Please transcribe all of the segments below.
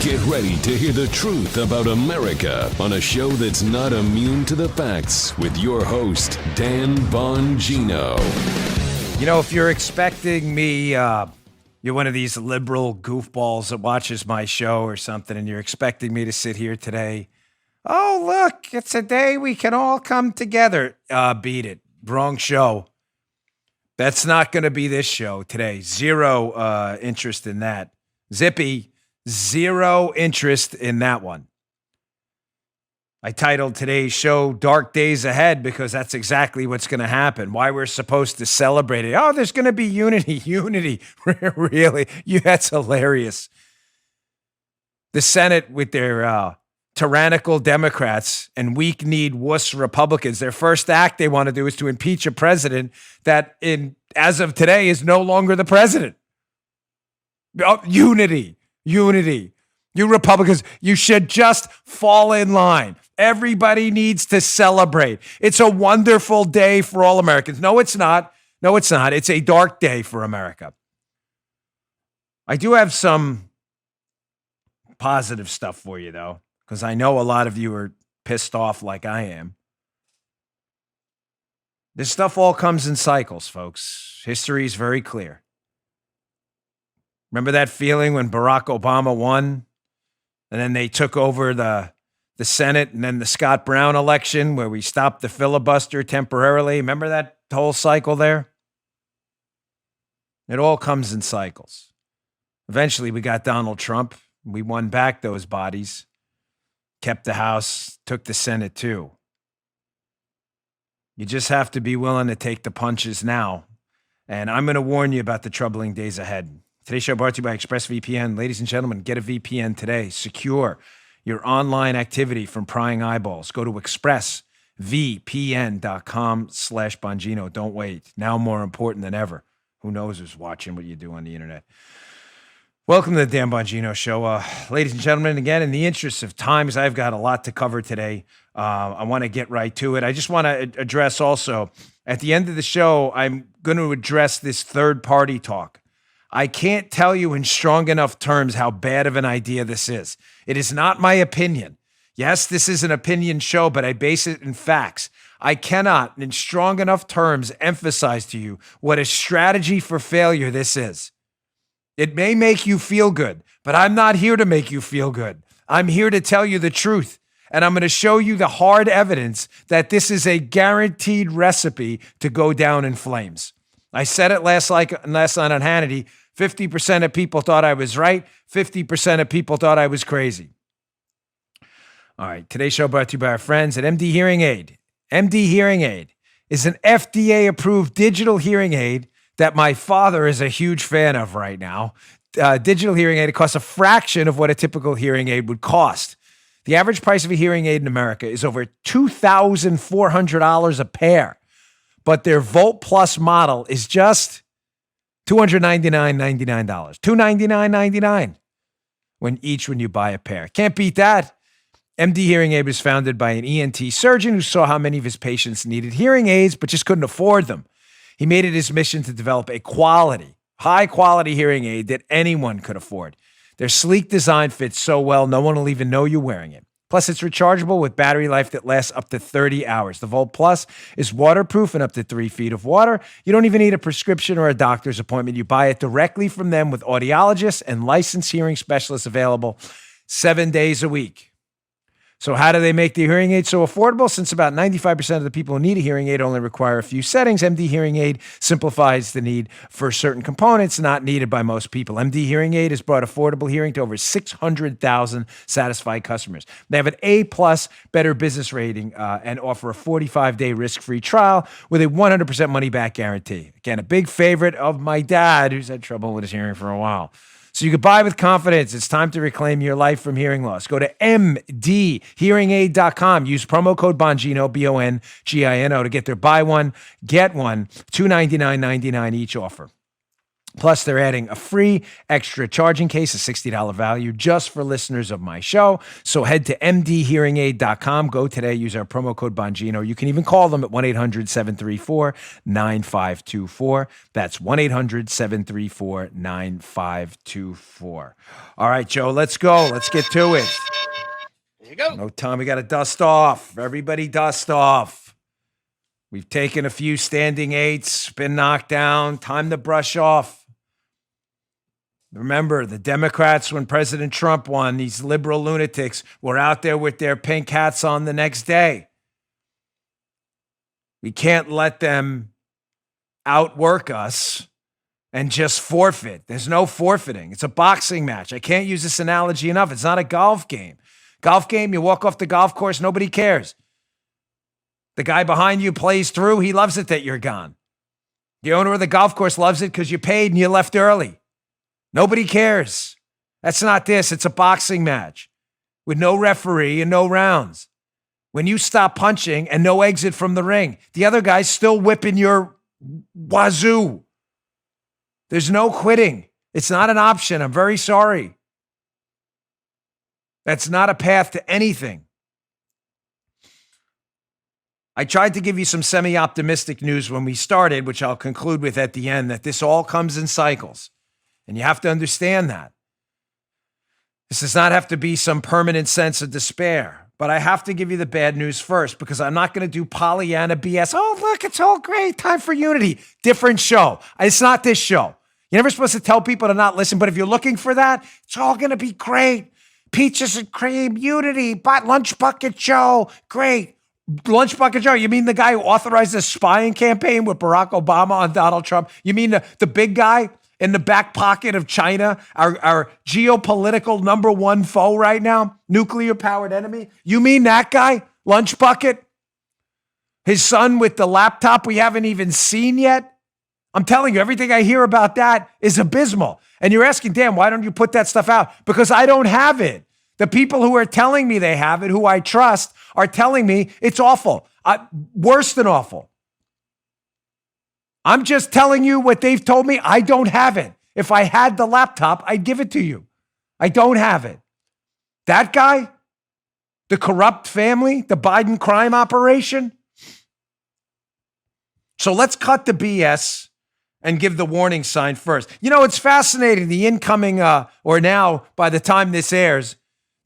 Get ready to hear the truth about America on a show that's not immune to the facts with your host, Dan Bongino. You know, if you're expecting me, you're one of these liberal goofballs that watches my show or something, and you're expecting me to sit here today. Oh, look, it's a day we can all come together. Beat it. Wrong show. That's not going to be this show today. Zero interest in that. Zippy. Zero interest in that one. I titled today's show Dark Days Ahead because that's exactly what's going to happen. Why we're supposed to celebrate it. Oh, there's going to be unity. Unity. Really? That's hilarious. The Senate with their tyrannical Democrats and weak-kneed wuss Republicans, their first act they want to do is to impeach a president that, as of today, is no longer the president. Oh, unity. Unity. You Republicans, you should just fall in line. Everybody needs to celebrate. It's a wonderful day for all Americans. No, it's not. No, it's not. It's a dark day for America. I do have some positive stuff for you, though, because I know a lot of you are pissed off like I am. This stuff all comes in cycles, folks. History is very clear. Remember that feeling when Barack Obama won and then they took over the Senate and then the Scott Brown election where we stopped the filibuster temporarily? Remember that whole cycle there? It all comes in cycles. Eventually we got Donald Trump. We won back those bodies, kept the House, took the Senate too. You just have to be willing to take the punches now. And I'm going to warn you about the troubling days ahead. Today's show brought to you by ExpressVPN. Ladies and gentlemen, get a VPN today. Secure your online activity from prying eyeballs. Go to expressvpn.com/Bongino. Don't wait. Now more important than ever. Who knows who's watching what you do on the internet. Welcome to the Dan Bongino Show. Ladies and gentlemen, again, in the interest of time, I've got a lot to cover today. I want to get right to it. I just want to address also, at the end of the show, I'm going to address this third-party talk. I can't tell you in strong enough terms how bad of an idea this is. It is not my opinion. Yes, this is an opinion show, but I base it in facts. I cannot, in strong enough terms, emphasize to you what a strategy for failure this is. It may make you feel good, but I'm not here to make you feel good. I'm here to tell you the truth, and I'm going to show you the hard evidence that this is a guaranteed recipe to go down in flames. I said it last night on Hannity. 50% of people thought I was right. 50% of people thought I was crazy. All right. Today's show brought to you by our friends at MDHearing Aid. MDHearing Aid is an FDA-approved digital hearing aid that my father is a huge fan of right now. Digital hearing aid, it costs a fraction of what a typical hearing aid would cost. The average price of a hearing aid in America is over $2,400 a pair. But their Volt Plus model is just $299.99. $299.99 when you buy a pair. Can't beat that. MDHearing Aid was founded by an ENT surgeon who saw how many of his patients needed hearing aids but just couldn't afford them. He made it his mission to develop a high-quality hearing aid that anyone could afford. Their sleek design fits so well, no one will even know you're wearing it. Plus, it's rechargeable with battery life that lasts up to 30 hours. The Volt Plus is waterproof in up to 3 feet of water. You don't even need a prescription or a doctor's appointment. You buy it directly from them with audiologists and licensed hearing specialists available 7 days a week. So how do they make the hearing aid so affordable? Since about 95% of the people who need a hearing aid only require a few settings, MD Hearing Aid simplifies the need for certain components not needed by most people. MD Hearing Aid has brought affordable hearing to over 600,000 satisfied customers. They have an A+ Better Business rating and offer a 45-day risk-free trial with a 100% money-back guarantee. Again, a big favorite of my dad, who's had trouble with his hearing for a while. So you can buy with confidence. It's time to reclaim your life from hearing loss. Go to mdhearingaid.com. Use promo code Bongino, Bongino, to get their buy one, get one, $299.99 each offer. Plus, they're adding a free extra charging case, a $60 value, just for listeners of my show. So head to MDHearingAid.com. Go today. Use our promo code Bongino. You can even call them at 1-800-734-9524. That's 1-800-734-9524. All right, Joe, let's go. Let's get to it. There you go. No time. We got to dust off. Everybody dust off. We've taken a few standing eights, been knocked down. Time to brush off. Remember, the Democrats, when President Trump won, these liberal lunatics were out there with their pink hats on the next day. We can't let them outwork us and just forfeit. There's no forfeiting. It's a boxing match. I can't use this analogy enough. It's not a golf game. Golf game, you walk off the golf course, nobody cares. The guy behind you plays through. He loves it that you're gone. The owner of the golf course loves it because you paid and you left early. Nobody cares. That's not this. It's a boxing match with no referee and no rounds. When you stop punching and no exit from the ring, the other guy's still whipping your wazoo. There's no quitting. It's not an option. I'm very sorry. That's not a path to anything. I tried to give you some semi-optimistic news when we started, which I'll conclude with at the end, that this all comes in cycles. And you have to understand that. This does not have to be some permanent sense of despair. But I have to give you the bad news first, because I'm not going to do Pollyanna BS. Oh, look, it's all great. Time for unity. Different show. It's not this show. You're never supposed to tell people to not listen, but if you're looking for that, it's all going to be great. Peaches and cream, unity, lunch bucket show. Great. Lunch bucket Joe, you mean the guy who authorized the spying campaign with Barack Obama on Donald Trump? You mean the big guy in the back pocket of China, our geopolitical number one foe right now, nuclear-powered enemy? You mean that guy, Lunch Bucket? His son with the laptop we haven't even seen yet? I'm telling you, everything I hear about that is abysmal. And you're asking, Dan, why don't you put that stuff out? Because I don't have it. The people who are telling me they have it, who I trust, are telling me it's awful. Worse than awful. I'm just telling you what they've told me. I don't have it. If I had the laptop, I'd give it to you. I don't have it. That guy, the corrupt family, the Biden crime operation. So let's cut the BS and give the warning sign first. You know, it's fascinating. The incoming, or now, by the time this airs,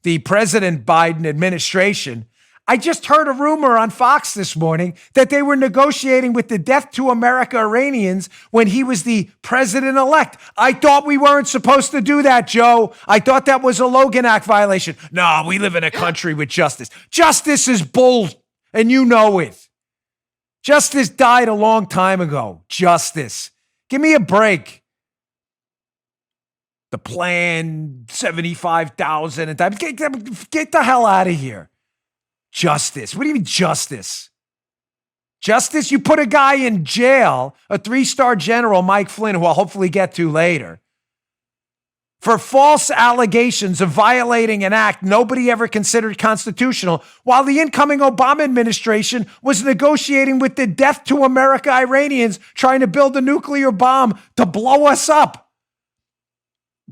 the President Biden administration, I just heard a rumor on Fox this morning that they were negotiating with the Death to America Iranians when he was the president-elect. I thought we weren't supposed to do that, Joe. I thought that was a Logan Act violation. No, we live in a country with justice. Justice is bull, and you know it. Justice died a long time ago. Justice. Give me a break. The plan, 75,000 and time. Get the hell out of here. Justice. What do you mean justice? Justice? You put a guy in jail, a 3-star general, Mike Flynn, who I'll hopefully get to later, for false allegations of violating an act nobody ever considered constitutional, while the incoming Obama administration was negotiating with the Death to America Iranians trying to build a nuclear bomb to blow us up.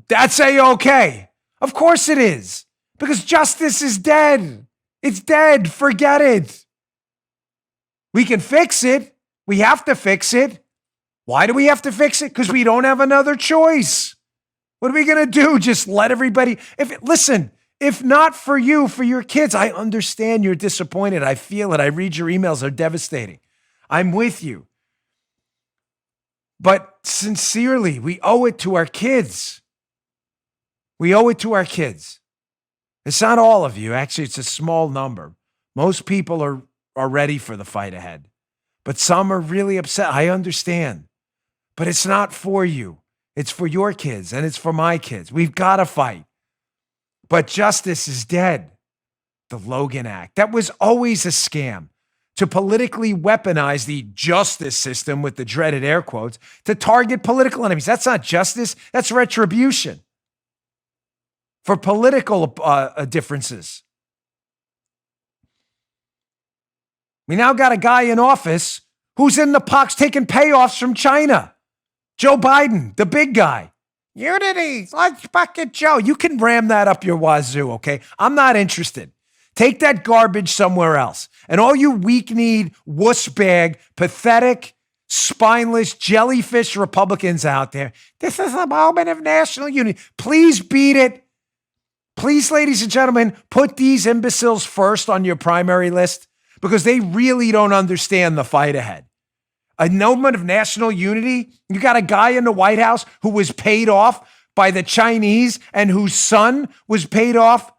That's A-okay. Of course it is. Because justice is dead. It's dead. Forget it. We can fix it. We have to fix it. Why do we have to fix it? Because we don't have another choice. What are we going to do? Just let everybody... Listen, if not for you, for your kids, I understand you're disappointed. I feel it. I read your emails. They're devastating. I'm with you. But sincerely, we owe it to our kids. We owe it to our kids. It's not all of you. Actually, it's a small number. Most people are ready for the fight ahead. But some are really upset. I understand. But it's not for you. It's for your kids, and it's for my kids. We've got to fight. But justice is dead. The Logan Act. That was always a scam. To politically weaponize the justice system, with the dreaded air quotes, to target political enemies. That's not justice. That's retribution. For political differences. We now got a guy in office who's in the pox taking payoffs from China. Joe Biden, the big guy. Unity, let's bucket Joe. You can ram that up your wazoo, okay? I'm not interested. Take that garbage somewhere else. And all you weak-kneed, wuss-bag, pathetic, spineless, jellyfish Republicans out there, this is a moment of national unity. Please beat it. Please, ladies and gentlemen, put these imbeciles first on your primary list because they really don't understand the fight ahead. A moment of national unity? You got a guy in the White House who was paid off by the Chinese and whose son was paid off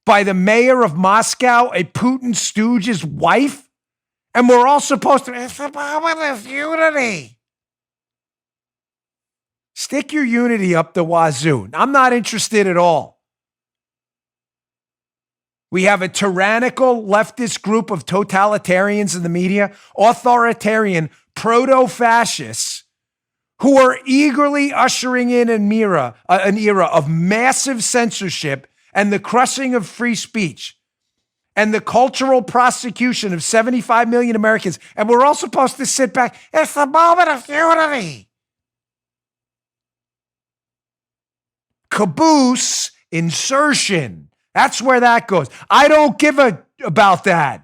by the mayor of Moscow, a Putin stooge's wife? And we're all supposed to, it's a moment of unity. Stick your unity up the wazoo. I'm not interested at all. We have a tyrannical leftist group of totalitarians in the media, authoritarian proto-fascists who are eagerly ushering in an era of massive censorship and the crushing of free speech and the cultural prosecution of 75 million Americans. And we're all supposed to sit back. It's the moment of unity. Caboose insertion. That's where that goes. I don't give about that.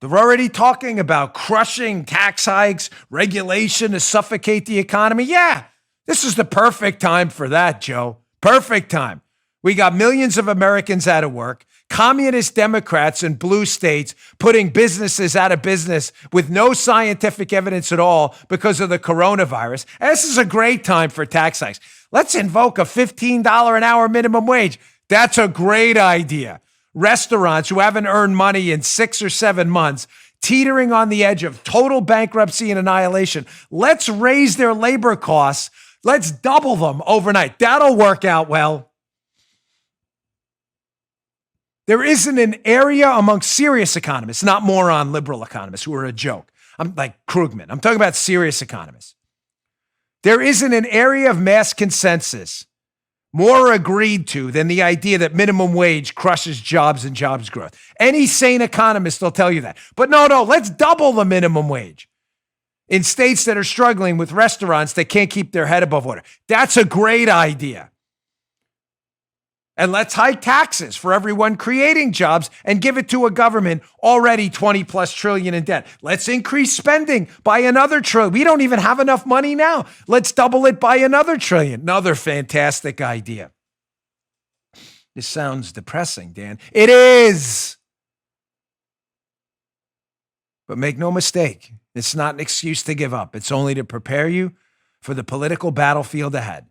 They're already talking about crushing tax hikes, regulation to suffocate the economy. Yeah, this is the perfect time for that, Joe. Perfect time. We got millions of Americans out of work, communist Democrats in blue states putting businesses out of business with no scientific evidence at all because of the coronavirus. And this is a great time for tax hikes. Let's invoke a $15 an hour minimum wage. That's a great idea. Restaurants who haven't earned money in 6 or 7 months, teetering on the edge of total bankruptcy and annihilation. Let's raise their labor costs. Let's double them overnight. That'll work out well. There isn't an area among serious economists, not moron liberal economists who are a joke. I'm like Krugman. I'm talking about serious economists. There isn't an area of mass consensus more agreed to than the idea that minimum wage crushes jobs and jobs growth. Any sane economist will tell you that. But no, let's double the minimum wage in states that are struggling with restaurants that can't keep their head above water. That's a great idea. And let's hike taxes for everyone creating jobs and give it to a government already 20 plus trillion in debt. Let's increase spending by another trillion. We don't even have enough money now. Let's double it by another trillion. Another fantastic idea. This sounds depressing, Dan. It is. But make no mistake, it's not an excuse to give up. It's only to prepare you for the political battlefield ahead.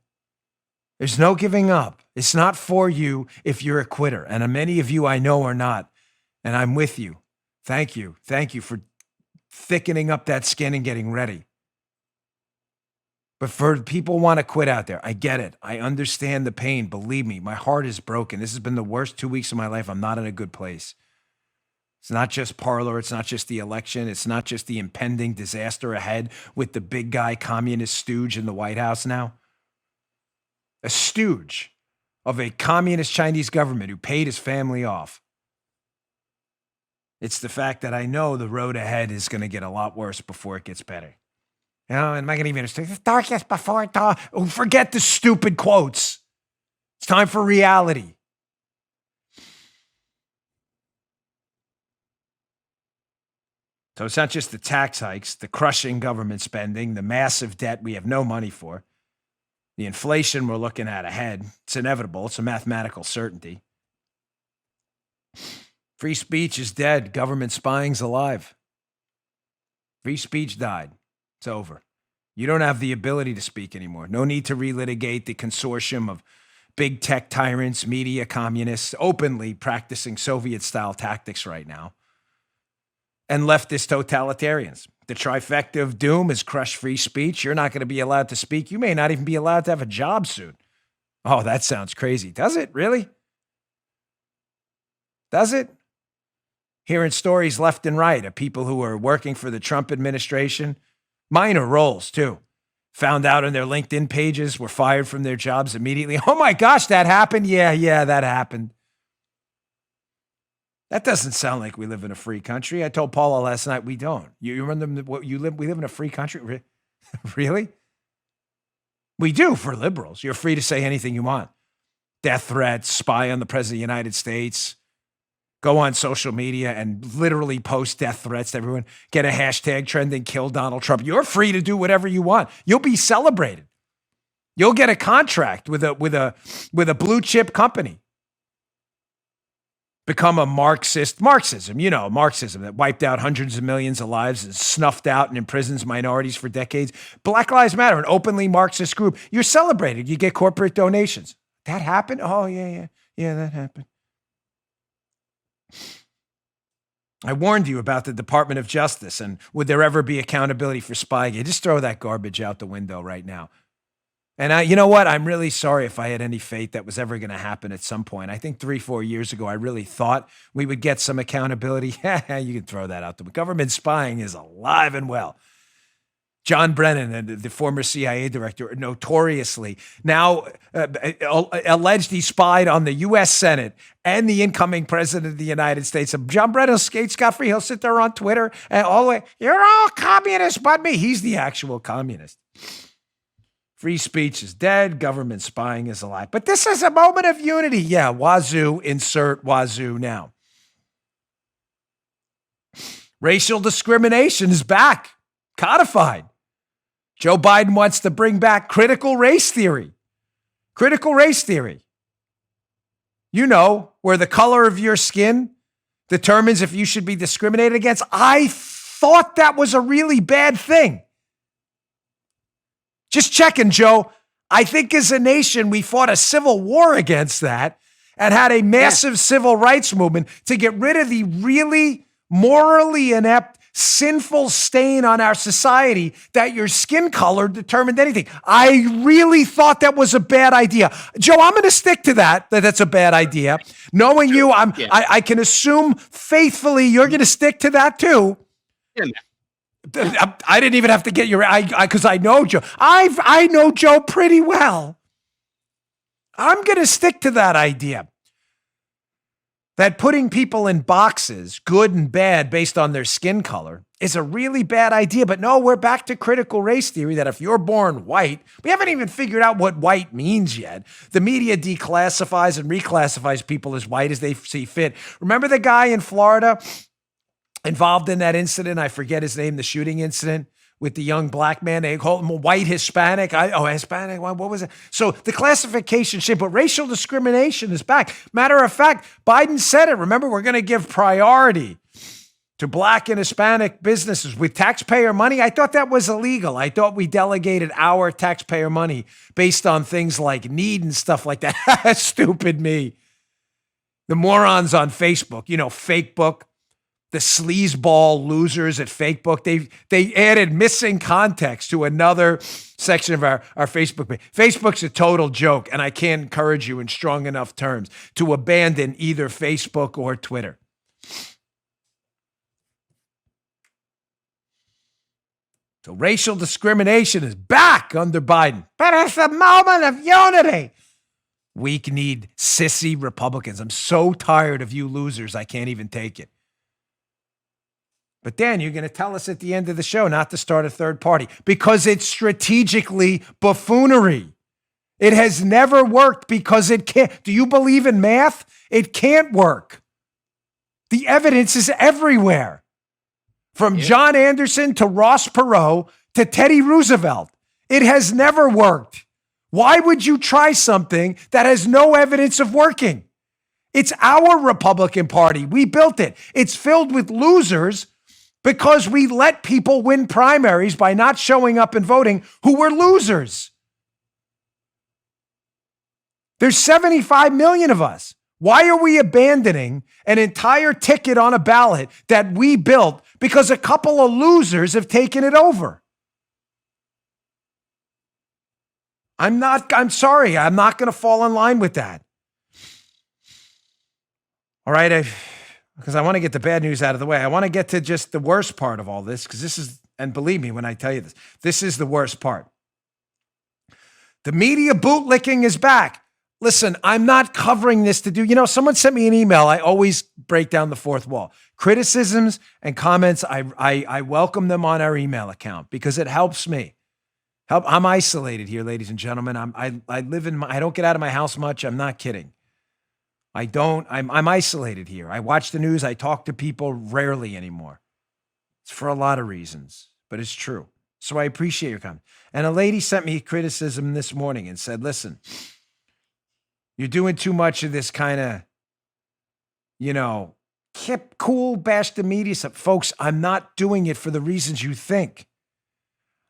There's no giving up. It's not for you if you're a quitter. And many of you I know are not. And I'm with you. Thank you. Thank you for thickening up that skin and getting ready. But for people who want to quit out there, I get it. I understand the pain. Believe me, my heart is broken. This has been the worst 2 weeks of my life. I'm not in a good place. It's not just Parler. It's not just the election. It's not just the impending disaster ahead with the big guy communist stooge in the White House now. A stooge of a communist Chinese government who paid his family off. It's the fact that I know the road ahead is going to get a lot worse before it gets better. You know, and am I going to even understand? It's darkest before dawn. Oh, forget the stupid quotes. It's time for reality. So it's not just the tax hikes, the crushing government spending, the massive debt we have no money for. The inflation we're looking at ahead, it's inevitable. It's a mathematical certainty. Free speech is dead. Government spying's alive. Free speech died. It's over. You don't have the ability to speak anymore. No need to relitigate the consortium of big tech tyrants, media communists, openly practicing Soviet-style tactics right now, and leftist totalitarians. The trifecta of doom is crush free speech. You're not going to be allowed to speak. You may not even be allowed to have a job soon. Oh, that sounds crazy. Does it really? Does it? Hearing stories left and right of people who are working for the Trump administration, minor roles too, found out on their LinkedIn pages, were fired from their jobs immediately. Oh my gosh, that happened? Yeah, that happened. That doesn't sound like we live in a free country. I told Paula last night we don't. You remember what we live in a free country? Really? We do for liberals. You're free to say anything you want. Death threats, spy on the president of the United States, go on social media and literally post death threats to everyone, get a hashtag trending, kill Donald Trump. You're free to do whatever you want. You'll be celebrated. You'll get a contract with a blue chip company. Become a Marxism, Marxism that wiped out hundreds of millions of lives and snuffed out and imprisons minorities for decades. Black Lives Matter, an openly Marxist group. You're celebrated. You get corporate donations. That happened? Oh, yeah, that happened. I warned you about the Department of Justice and would there ever be accountability for Spygate? Just throw that garbage out the window right now. And you know what? I'm really sorry if I had any faith that was ever going to happen at some point. I think 3-4 years ago, I really thought we would get some accountability. You can throw that out. The government spying is alive and well. John Brennan, the former CIA director, notoriously now alleged he spied on the U.S. Senate and the incoming president of the United States. John Brennan skates scot-free. He'll sit there on Twitter and all the way, you're all communists but me. He's the actual communist. Free speech is dead. Government spying is alive. But this is a moment of unity. Yeah, wazoo, insert wazoo now. Racial discrimination is back, codified. Joe Biden wants to bring back critical race theory. Critical race theory. You know, where the color of your skin determines if you should be discriminated against. I thought that was a really bad thing. Just checking, Joe. I think as a nation, we fought a civil war against that and had a massive civil rights movement to get rid of the really morally inept, sinful stain on our society that your skin color determined anything. I really thought that was a bad idea. Joe, I'm going to stick to that's a bad idea. Knowing you, I can assume faithfully you're going to stick to that too. Yeah. I didn't even have to get because I know Joe. I know Joe pretty well. I'm going to stick to that idea. That putting people in boxes, good and bad, based on their skin color, is a really bad idea. But no, we're back to critical race theory that if you're born white, we haven't even figured out what white means yet. The media declassifies and reclassifies people as white as they see fit. Remember the guy in Florida involved in that incident? I forget his name, the shooting incident with the young black man. They call him white Hispanic. Hispanic. What was it? So the classification shit, but racial discrimination is back. Matter of fact, Biden said it. Remember, we're going to give priority to black and Hispanic businesses with taxpayer money. I thought that was illegal. I thought we delegated our taxpayer money based on things like need and stuff like that. Stupid me. The morons on Facebook, Fakebook. The sleazeball losers at Fakebook, they added missing context to another section of our Facebook page. Facebook's a total joke, and I can't encourage you in strong enough terms to abandon either Facebook or Twitter. So racial discrimination is back under Biden, but it's a moment of unity. Weak-kneed, sissy Republicans. I'm so tired of you losers, I can't even take it. But Dan, you're going to tell us at the end of the show not to start a third party because it's strategically buffoonery. It has never worked because it can't. Do you believe in math? It can't work. The evidence is everywhere. From John Anderson to Ross Perot to Teddy Roosevelt. It has never worked. Why would you try something that has no evidence of working? It's our Republican Party. We built it. It's filled with losers because we let people win primaries by not showing up and voting who were losers. There's 75 million of us. Why are we abandoning an entire ticket on a ballot that we built because a couple of losers have taken it over? I'm sorry. I'm not going to fall in line with that. All right. Because I want to get the bad news out of the way. I want to get to just the worst part of all this, because this is, and believe me when I tell you this is the worst part. The media bootlicking is back. Listen, I'm not covering this to do, someone sent me an email. I always break down the fourth wall. Criticisms and comments, I welcome them on our email account because it helps me. I'm isolated here, ladies and gentlemen. I don't get out of my house much. I'm not kidding. I'm isolated here. I watch the news. I talk to people rarely anymore. It's for a lot of reasons, but it's true. So I appreciate your comment. And a lady sent me criticism this morning and said, listen, you're doing too much of this kind of, hip, cool, bash the media stuff. Folks, I'm not doing it for the reasons you think.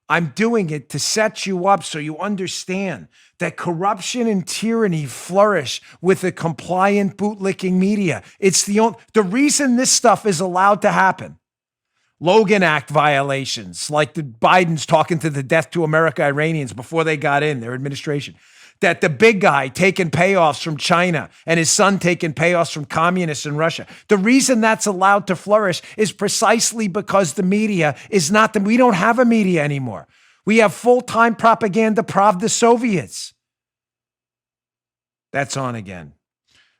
I'm doing it to set you up so you understand that corruption and tyranny flourish with a compliant bootlicking media. It's the reason this stuff is allowed to happen. Logan Act violations, like the Bidens talking to the Death to America Iranians before they got in their administration. That the big guy taking payoffs from China and his son taking payoffs from communists in Russia. The reason that's allowed to flourish is precisely because the media is not we don't have a media anymore. We have full-time propaganda Pravda Soviets. That's on again.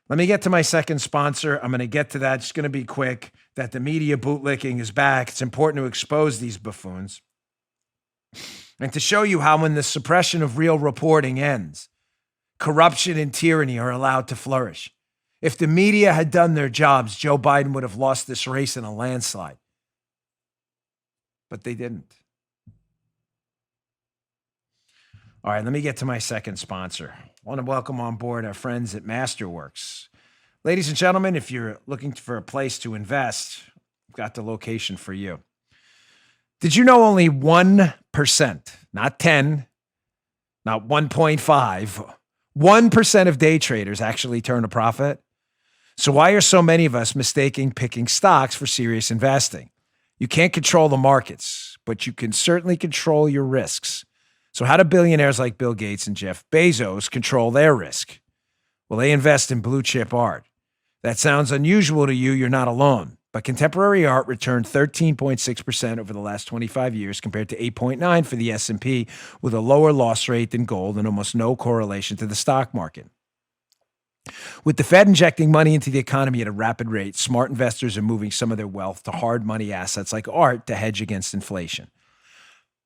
Let me get to my second sponsor. I'm going to get to that. It's going to be quick. That the media bootlicking is back. It's important to expose these buffoons. And to show you how when the suppression of real reporting ends, corruption and tyranny are allowed to flourish. If the media had done their jobs, Joe Biden would have lost this race in a landslide. But they didn't. All right, let me get to my second sponsor. I want to welcome on board our friends at Masterworks. Ladies and gentlemen, if you're looking for a place to invest, I've got the location for you. Did you know only 1%, not 10, not 1.5, 1% of day traders actually turn a profit? So why are so many of us mistaking picking stocks for serious investing? You can't control the markets, but you can certainly control your risks. So how do billionaires like Bill Gates and Jeff Bezos control their risk? Well, they invest in blue chip art. That sounds unusual to you. You're not alone. But contemporary art returned 13.6% over the last 25 years compared to 8.9% for the S&P, with a lower loss rate than gold and almost no correlation to the stock market. With the Fed injecting money into the economy at a rapid rate, smart investors are moving some of their wealth to hard money assets like art to hedge against inflation.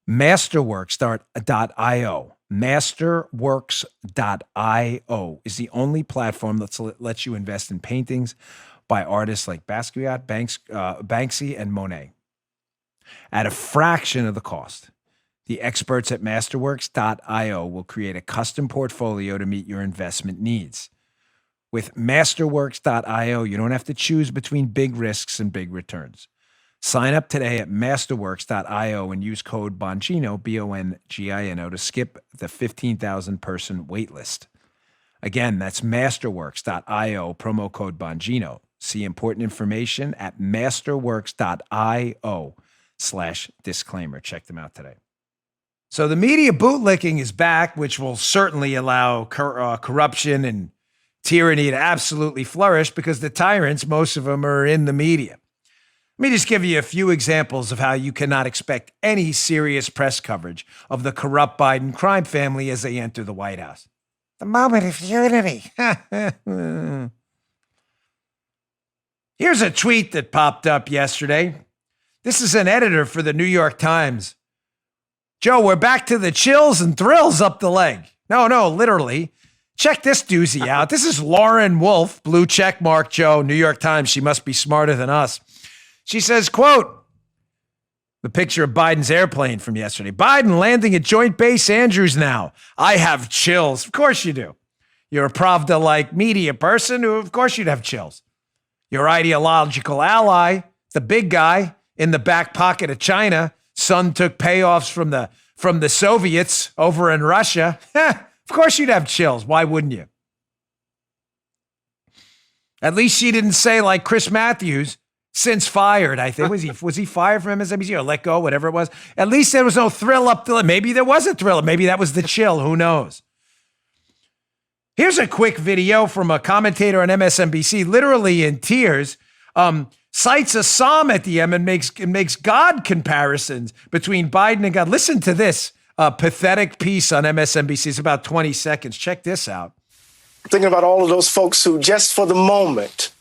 Masterworks.io. Masterworks.io is the only platform that lets you invest in paintings by artists like Basquiat, Banksy, and Monet at a fraction of the cost. The experts at Masterworks.io will create a custom portfolio to meet your investment needs. With Masterworks.io, you don't have to choose between big risks and big returns. Sign up today at Masterworks.io and use code Bongino, Bongino, to skip the 15,000 person wait list. Again, that's Masterworks.io, promo code Bongino. See important information at masterworks.io/disclaimer. Check them out today. So the media bootlicking is back, which will certainly allow corruption and tyranny to absolutely flourish because the tyrants, most of them are in the media. Let me just give you a few examples of how you cannot expect any serious press coverage of the corrupt Biden crime family as they enter the White House. The moment of unity. Here's a tweet that popped up yesterday. This is an editor for the New York Times. Joe, we're back to the chills and thrills up the leg. No, literally. Check this doozy out. This is Lauren Wolf, blue check mark, Joe, New York Times. She must be smarter than us. She says, quote, the picture of Biden's airplane from yesterday. Biden landing at Joint Base Andrews now. I have chills. Of course you do. You're a Pravda-like media person who, of course, you'd have chills. Your ideological ally, the big guy in the back pocket of China, son took payoffs from the Soviets over in Russia. Of course you'd have chills. Why wouldn't you? At least she didn't say like Chris Matthews, since fired, I think. Was he fired from MSNBC or let go, whatever it was? At least there was no thrill up the leg. Maybe there was a thrill. Maybe that was the chill. Who knows? Here's a quick video from a commentator on MSNBC, literally in tears, cites a psalm at the end and makes God comparisons between Biden and God. Listen to this pathetic piece on MSNBC. It's about 20 seconds. Check this out. Thinking about all of those folks who, just for the moment,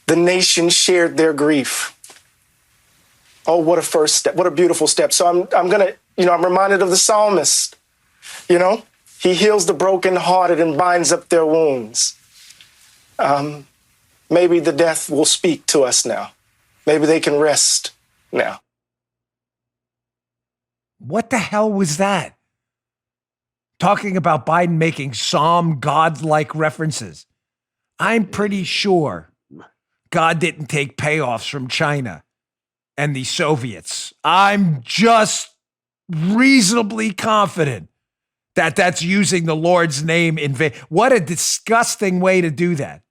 the nation shared their grief. Oh, what a first step. What a beautiful step. So I'm reminded of the psalmist. He heals the brokenhearted and binds up their wounds. Maybe the death will speak to us now. Maybe they can rest now. What the hell was that? Talking about Biden making Psalm God-like references. I'm pretty sure God didn't take payoffs from China and the Soviets. I'm just reasonably confident that that's using the Lord's name in vain. What a disgusting way to do that.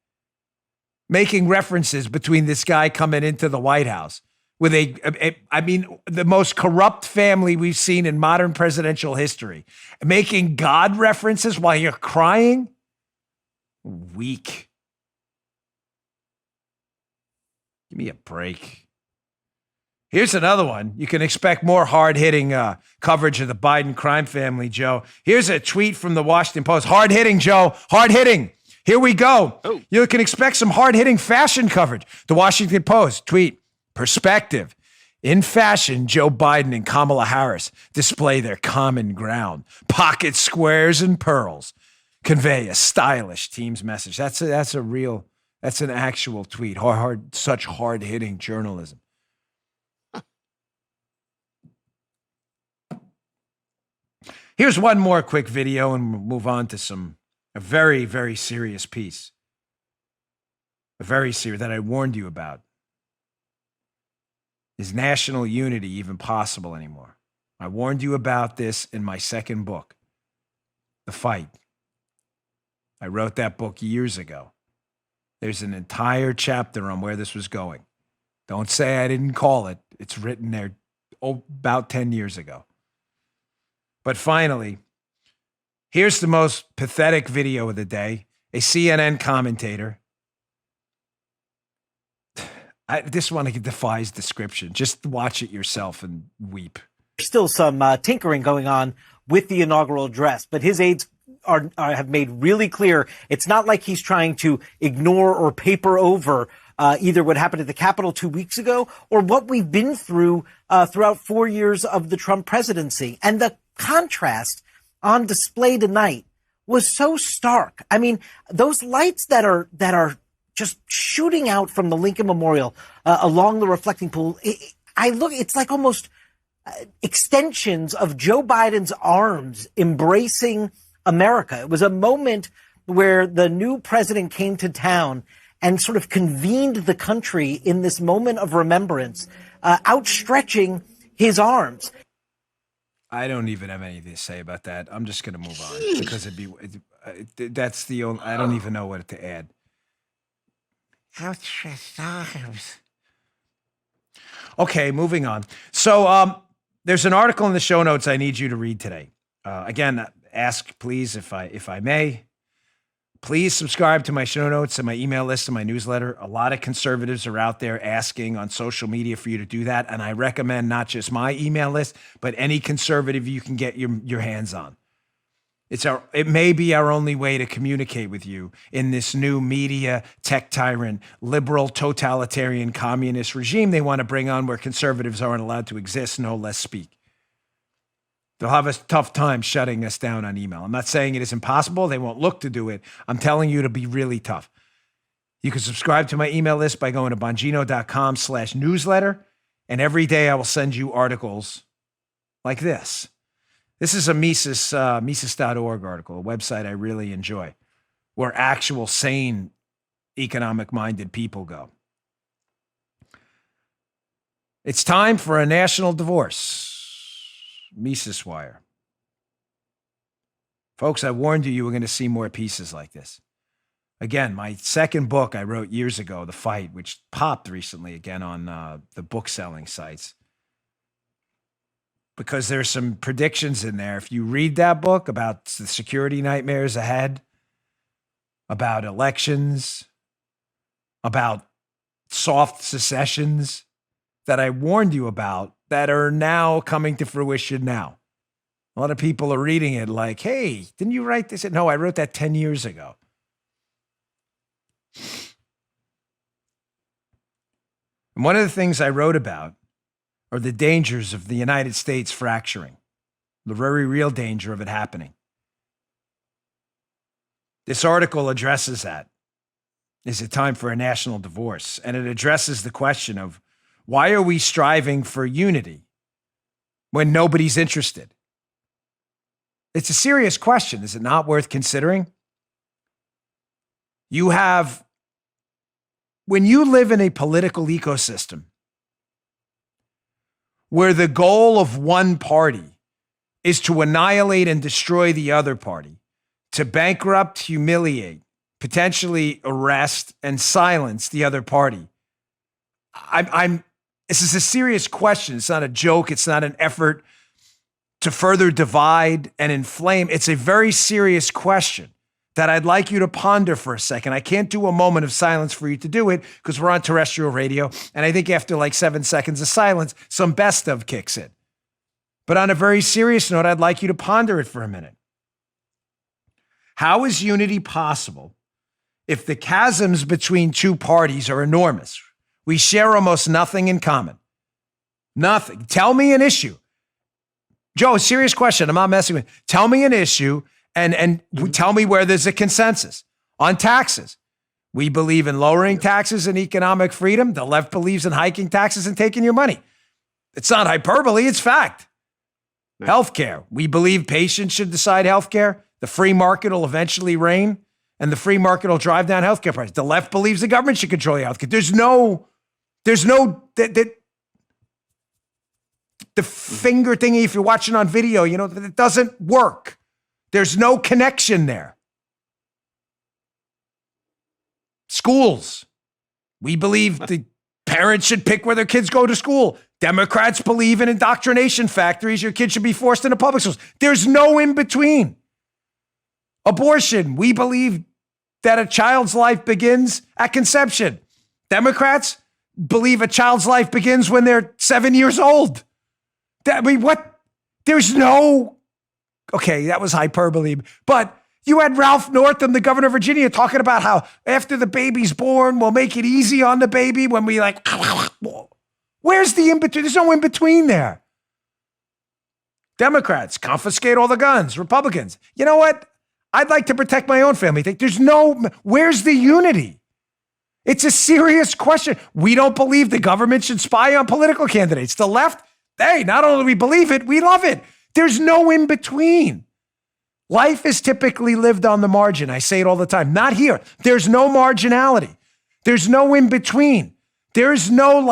Making references between this guy coming into the White House with the most corrupt family we've seen in modern presidential history. Making God references while you're crying? Weak. Give me a break. Here's another one. You can expect more hard-hitting coverage of the Biden crime family, Joe. Here's a tweet from the Washington Post. Hard-hitting, Joe. Hard-hitting. Here we go. Oh. You can expect some hard-hitting fashion coverage. The Washington Post tweet. Perspective. In fashion, Joe Biden and Kamala Harris display their common ground. Pocket squares and pearls convey a stylish team's message. That's an actual tweet. Such hard-hitting journalism. Here's one more quick video, and we'll move on to a very, very serious piece. A very serious that I warned you about. Is national unity even possible anymore? I warned you about this in my second book, The Fight. I wrote that book years ago. There's an entire chapter on where this was going. Don't say I didn't call it. It's written there about 10 years ago. But finally, here's the most pathetic video of the day. A CNN commentator. This one defies description. Just watch it yourself and weep. There's still some tinkering going on with the inaugural address, but his aides have made really clear it's not like he's trying to ignore or paper over either what happened at the Capitol 2 weeks ago or what we've been through throughout 4 years of the Trump presidency. And the contrast on display tonight was so stark. I mean, those lights that are just shooting out from the Lincoln Memorial along the reflecting pool. It's like almost extensions of Joe Biden's arms embracing America. It was a moment where the new president came to town and sort of convened the country in this moment of remembrance, outstretching his arms. I don't even have anything to say about that. I'm just going to move on because that's the only, I don't even know what to add. Okay, moving on. So there's an article in the show notes I need you to read today. Again, ask please if I may. Please subscribe to my show notes and my email list and my newsletter. A lot of conservatives are out there asking on social media for you to do that, and I recommend not just my email list, but any conservative you can get your hands on. It may be our only way to communicate with you in this new media, tech tyrant, liberal, totalitarian, communist regime they want to bring on where conservatives aren't allowed to exist, no less speak. They'll have a tough time shutting us down on email. I'm not saying it is impossible. They won't look to do it. I'm telling you to be really tough. You can subscribe to my email list by going to bongino.com/newsletter. And every day I will send you articles like this. This is a Mises.org article, a website I really enjoy, where actual sane economic-minded people go. It's time for a national divorce. Mises Wire. Folks, I warned you were going to see more pieces like this. Again, my second book I wrote years ago, The Fight, which popped recently again on the book-selling sites. Because there's some predictions in there. If you read that book about the security nightmares ahead, about elections, about soft secessions that I warned you about that are now coming to fruition now. A lot of people are reading it like, hey, didn't you write this? No, I wrote that 10 years ago. And one of the things I wrote about are the dangers of the United States fracturing, the very real danger of it happening. This article addresses that. Is it time for a national divorce? And it addresses the question of why are we striving for unity when nobody's interested? It's a serious question. Is it not worth considering? When you live in a political ecosystem where the goal of one party is to annihilate and destroy the other party, to bankrupt, humiliate, potentially arrest, and silence the other party, this is a serious question. It's not a joke. It's not an effort to further divide and inflame. It's a very serious question that I'd like you to ponder for a second. I can't do a moment of silence for you to do it because we're on terrestrial radio. And I think after like 7 seconds of silence, some best of kicks in. But on a very serious note, I'd like you to ponder it for a minute. How is unity possible if the chasms between two parties are enormous? We share almost nothing in common. Nothing. Tell me an issue. Joe, serious question. I'm not messing with you. Tell me an issue and tell me where there's a consensus. On taxes, we believe in lowering taxes and economic freedom. The left believes in hiking taxes and taking your money. It's not hyperbole, it's fact. Healthcare, we believe patients should decide healthcare. The free market will eventually reign, and the free market will drive down healthcare prices. The left believes the government should control healthcare. The finger thingy, if you're watching on video, it doesn't work. There's no connection there. Schools. We believe the parents should pick where their kids go to school. Democrats believe in indoctrination factories. Your kids should be forced into public schools. There's no in between. Abortion. We believe that a child's life begins at conception. Democrats believe a child's life begins when they're 7 years old. What? There's no, okay, that was hyperbole, but you had Ralph Northam, the governor of Virginia, talking about how after the baby's born, we'll make it easy on the baby when we where's the in-between? There's no in-between there. Democrats confiscate all the guns. Republicans, you know what? I'd like to protect my own family. Where's the unity? It's a serious question. We don't believe the government should spy on political candidates. The left, hey, not only do we believe it, we love it. There's no in between. Life is typically lived on the margin. I say it all the time. Not here. There's no marginality. There's no in between. There's no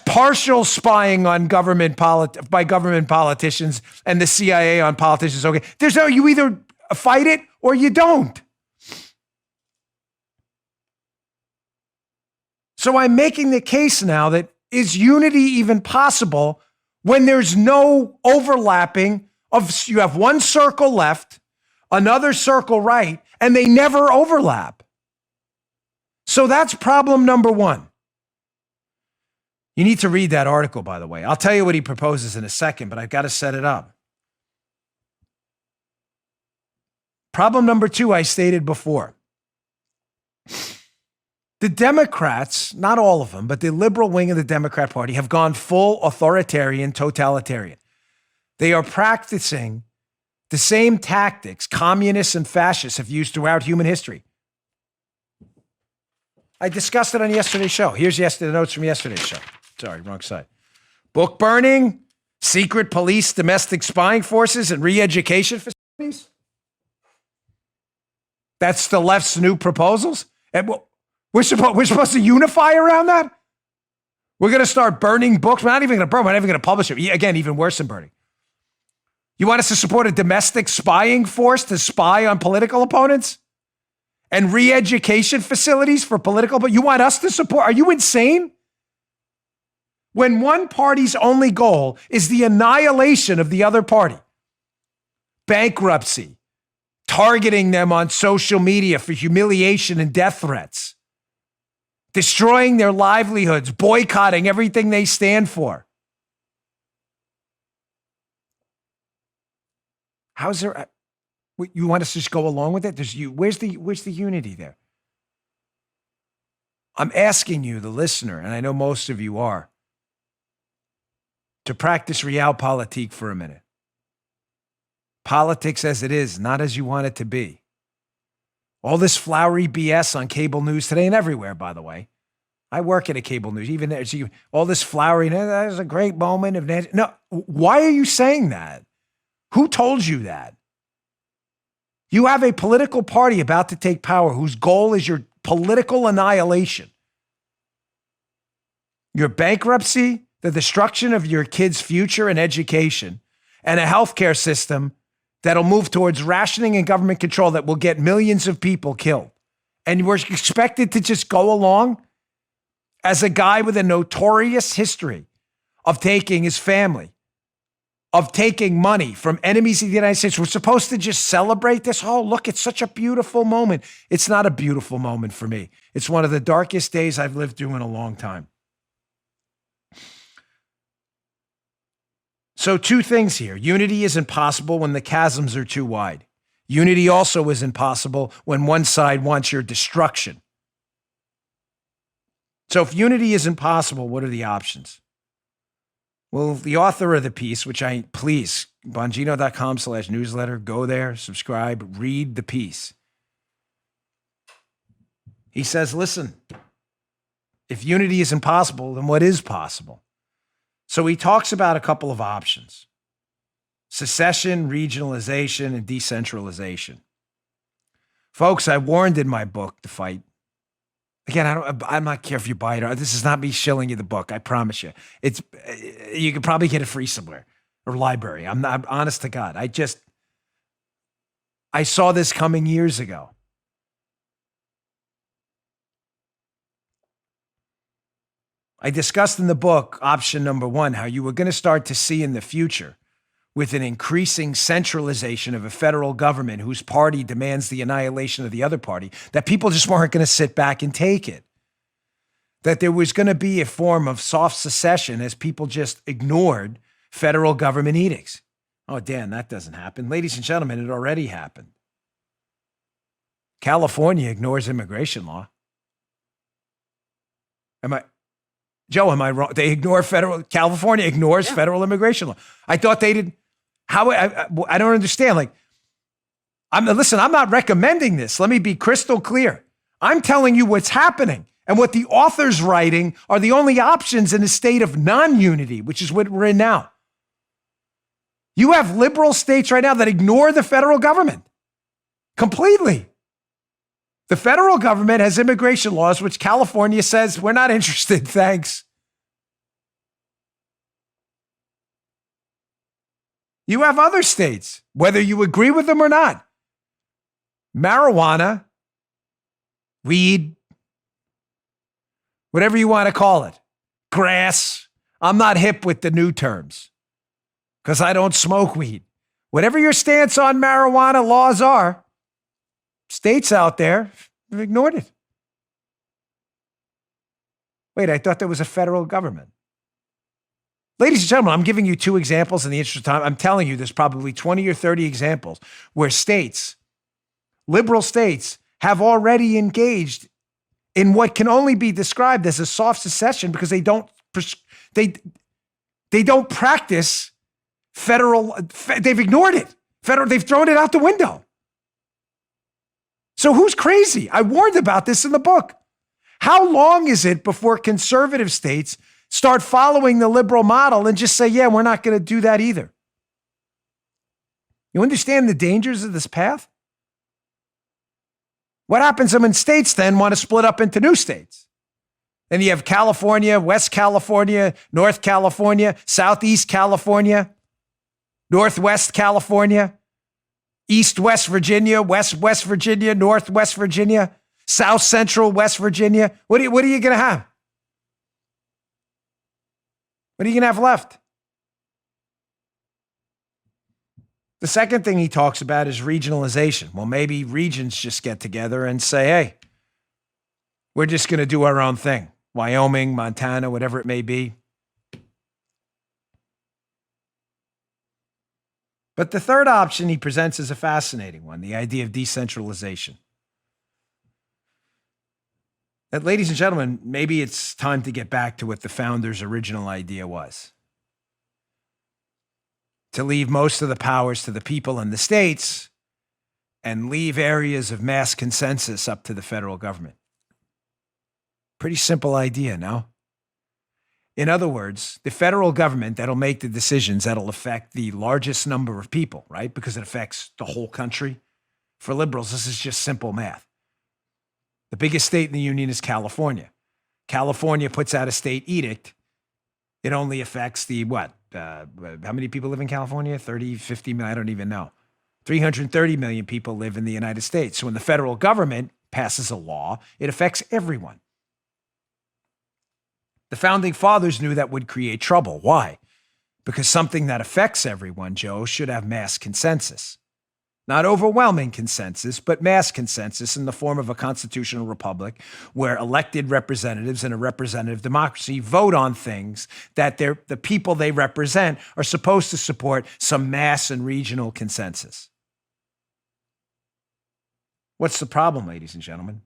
partial spying on by government politicians and the CIA on politicians. Okay. There's no, you either fight it or you don't. So I'm making the case now that is unity even possible when there's no overlapping you have one circle left, another circle right, and they never overlap. So that's problem number one. You need to read that article, by the way. I'll tell you what he proposes in a second, but I've got to set it up. Problem number two, I stated before. The Democrats, not all of them, but the liberal wing of the Democrat Party have gone full authoritarian, totalitarian. They are practicing the same tactics communists and fascists have used throughout human history. I discussed it on yesterday's show. Here's the notes from yesterday's show. Sorry, wrong side. Book burning, secret police, domestic spying forces, and re-education facilities. That's the left's new proposals. And we're supposed to unify around that? We're going to start burning books. We're not even going to burn. We're not even going to publish it. Again, even worse than burning. You want us to support a domestic spying force to spy on political opponents? And re-education facilities for political, but you want us to support? Are you insane? When one party's only goal is the annihilation of the other party, bankruptcy, targeting them on social media for humiliation and death threats, destroying their livelihoods, boycotting everything they stand for. How's there? You want us to just go along with it? Where's the unity there? I'm asking you, the listener, and I know most of you are, to practice realpolitik for a minute. Politics as it is, not as you want it to be. All this flowery BS on cable news today and everywhere, by the way. I work at a cable news. Even there, so all this flowery, that was a great moment of Nancy. No, why are you saying that? Who told you that? You have a political party about to take power whose goal is your political annihilation. Your bankruptcy, the destruction of your kids' future and education, and a healthcare system that'll move towards rationing and government control that will get millions of people killed. And we're expected to just go along as a guy with a notorious history of taking his family, of taking money from enemies of the United States. We're supposed to just celebrate this. Oh, look, it's such a beautiful moment. It's not a beautiful moment for me. It's one of the darkest days I've lived through in a long time. So 2 things here. Unity isn't possible when the chasms are too wide. Unity also isn't possible when one side wants your destruction. So if unity isn't possible, what are the options? Well, the author of the piece, which please, bongino.com/newsletter, go there, subscribe, read the piece. He says, listen, if unity isn't possible, then what is possible? So he talks about a couple of options: secession, regionalization, and decentralization. Folks, I warned in my book, The Fight. Again, I'm not care if you buy it. This is not me shilling you the book. I promise you. You could probably get it free somewhere or library. I'm honest to God. I saw this coming years ago. I discussed in the book, option number 1, how you were going to start to see in the future, with an increasing centralization of a federal government whose party demands the annihilation of the other party, that people just weren't going to sit back and take it. That there was going to be a form of soft secession as people just ignored federal government edicts. Oh, Dan, that doesn't happen. Ladies and gentlemen, it already happened. California ignores immigration law. Joe, am I wrong? They ignore California ignores federal immigration law. I thought they did. I don't understand. I'm not recommending this. Let me be crystal clear. I'm telling you what's happening, and what the author's writing are the only options in a state of non-unity, which is what we're in now. You have liberal states right now that ignore the federal government completely. The federal government has immigration laws, which California says, we're not interested, thanks. You have other states, whether you agree with them or not. Marijuana, weed, whatever you want to call it, grass. I'm not hip with the new terms because I don't smoke weed. Whatever your stance on marijuana laws are, states out there have ignored it. Wait, I thought there was a federal government. Ladies and gentlemen, I'm giving you 2 examples in the interest of time. I'm telling you there's probably 20 or 30 examples where states, liberal states, have already engaged in what can only be described as a soft secession because they don't practice federal, they've ignored it. They've thrown it out the window. So who's crazy? I warned about this in the book. How long is it before conservative states start following the liberal model and just say, yeah, we're not going to do that either? You understand the dangers of this path? What happens when states then want to split up into new states? Then you have California, West California, North California, Southeast California, Northwest California, East West Virginia, West West Virginia, North West Virginia, South Central West Virginia. What are you going to have? What are you going to have left? The second thing he talks about is regionalization. Well, maybe regions just get together and say, hey, we're just going to do our own thing. Wyoming, Montana, whatever it may be. But the third option he presents is a fascinating one, the idea of decentralization. ladies and gentlemen, maybe it's time to get back to what the founders' original idea was. To leave most of the powers to the people in the states and leave areas of mass consensus up to the federal government. Pretty simple idea, no? In other words, the federal government that'll make the decisions that'll affect the largest number of people, right? Because it affects the whole country. For liberals, this is just simple math. The biggest state in the union is California. California puts out a state edict. It only affects the what? How many people live in California? 30, 50 million? I don't even know. 330 million people live in the United States. So when the federal government passes a law, it affects everyone. The founding fathers knew that would create trouble. Why? Because something that affects everyone, Joe, should have mass consensus. Not overwhelming consensus, but mass consensus in the form of a constitutional republic where elected representatives in a representative democracy vote on things that the people they represent are supposed to support some mass and regional consensus. What's the problem, ladies and gentlemen?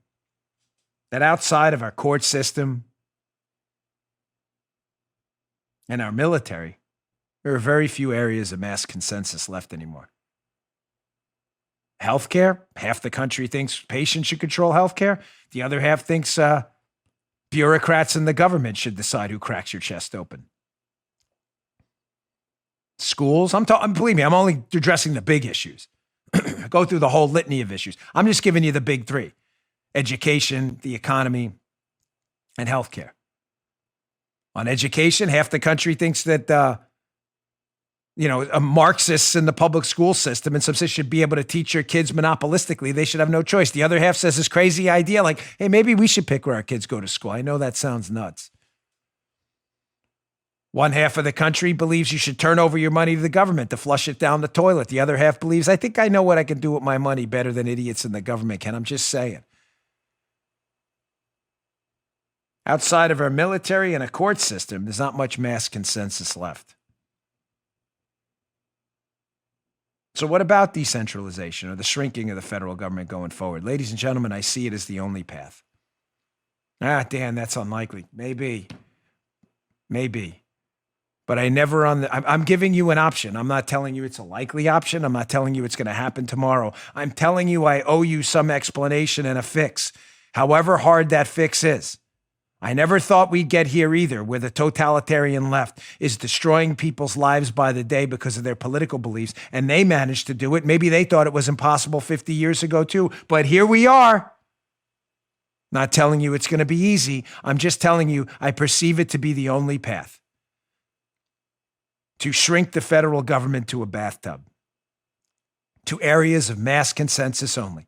That outside of our court system and our military, there are very few areas of mass consensus left anymore. Healthcare, half the country thinks patients should control healthcare. The other half thinks bureaucrats in the government should decide who cracks your chest open. Schools, believe me, I'm only addressing the big issues. Go through the whole litany of issues. I'm just giving you the big three: education, the economy, and healthcare. On education, half the country thinks that Marxists in the public school system and some should be able to teach your kids monopolistically. They should have no choice. The other half says this crazy idea like, hey, maybe we should pick where our kids go to school. I know that sounds nuts. One half of the country believes you should turn over your money to the government to flush it down the toilet. The other half believes, I think I know what I can do with my money better than idiots in the government can. I'm just saying. Outside of our military and a court system, there's not much mass consensus left. So what about decentralization or the shrinking of the federal government going forward? Ladies and gentlemen, I see it as the only path. Dan, that's unlikely. Maybe. But I'm giving you an option. I'm not telling you it's a likely option. I'm not telling you it's going to happen tomorrow. I'm telling you I owe you some explanation and a fix, however hard that fix is. I never thought we'd get here either, where the totalitarian left is destroying people's lives by the day because of their political beliefs, and they managed to do it. Maybe they thought it was impossible 50 years ago too, but here we are. Not telling you it's going to be easy. I'm just telling you I perceive it to be the only path. To shrink the federal government to a bathtub, to areas of mass consensus only.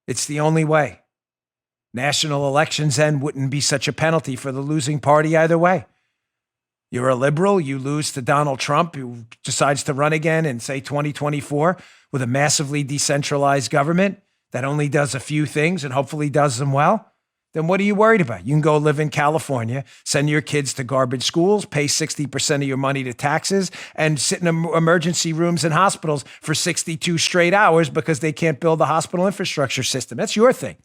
It's the only way. National elections then wouldn't be such a penalty for the losing party either way. You're a liberal, you lose to Donald Trump, who decides to run again in, say, 2024 with a massively decentralized government that only does a few things and hopefully does them well. Then what are you worried about? You can go live in California, send your kids to garbage schools, pay 60% of your money to taxes, and sit in emergency rooms and hospitals for 62 straight hours because they can't build the hospital infrastructure system. That's your thing.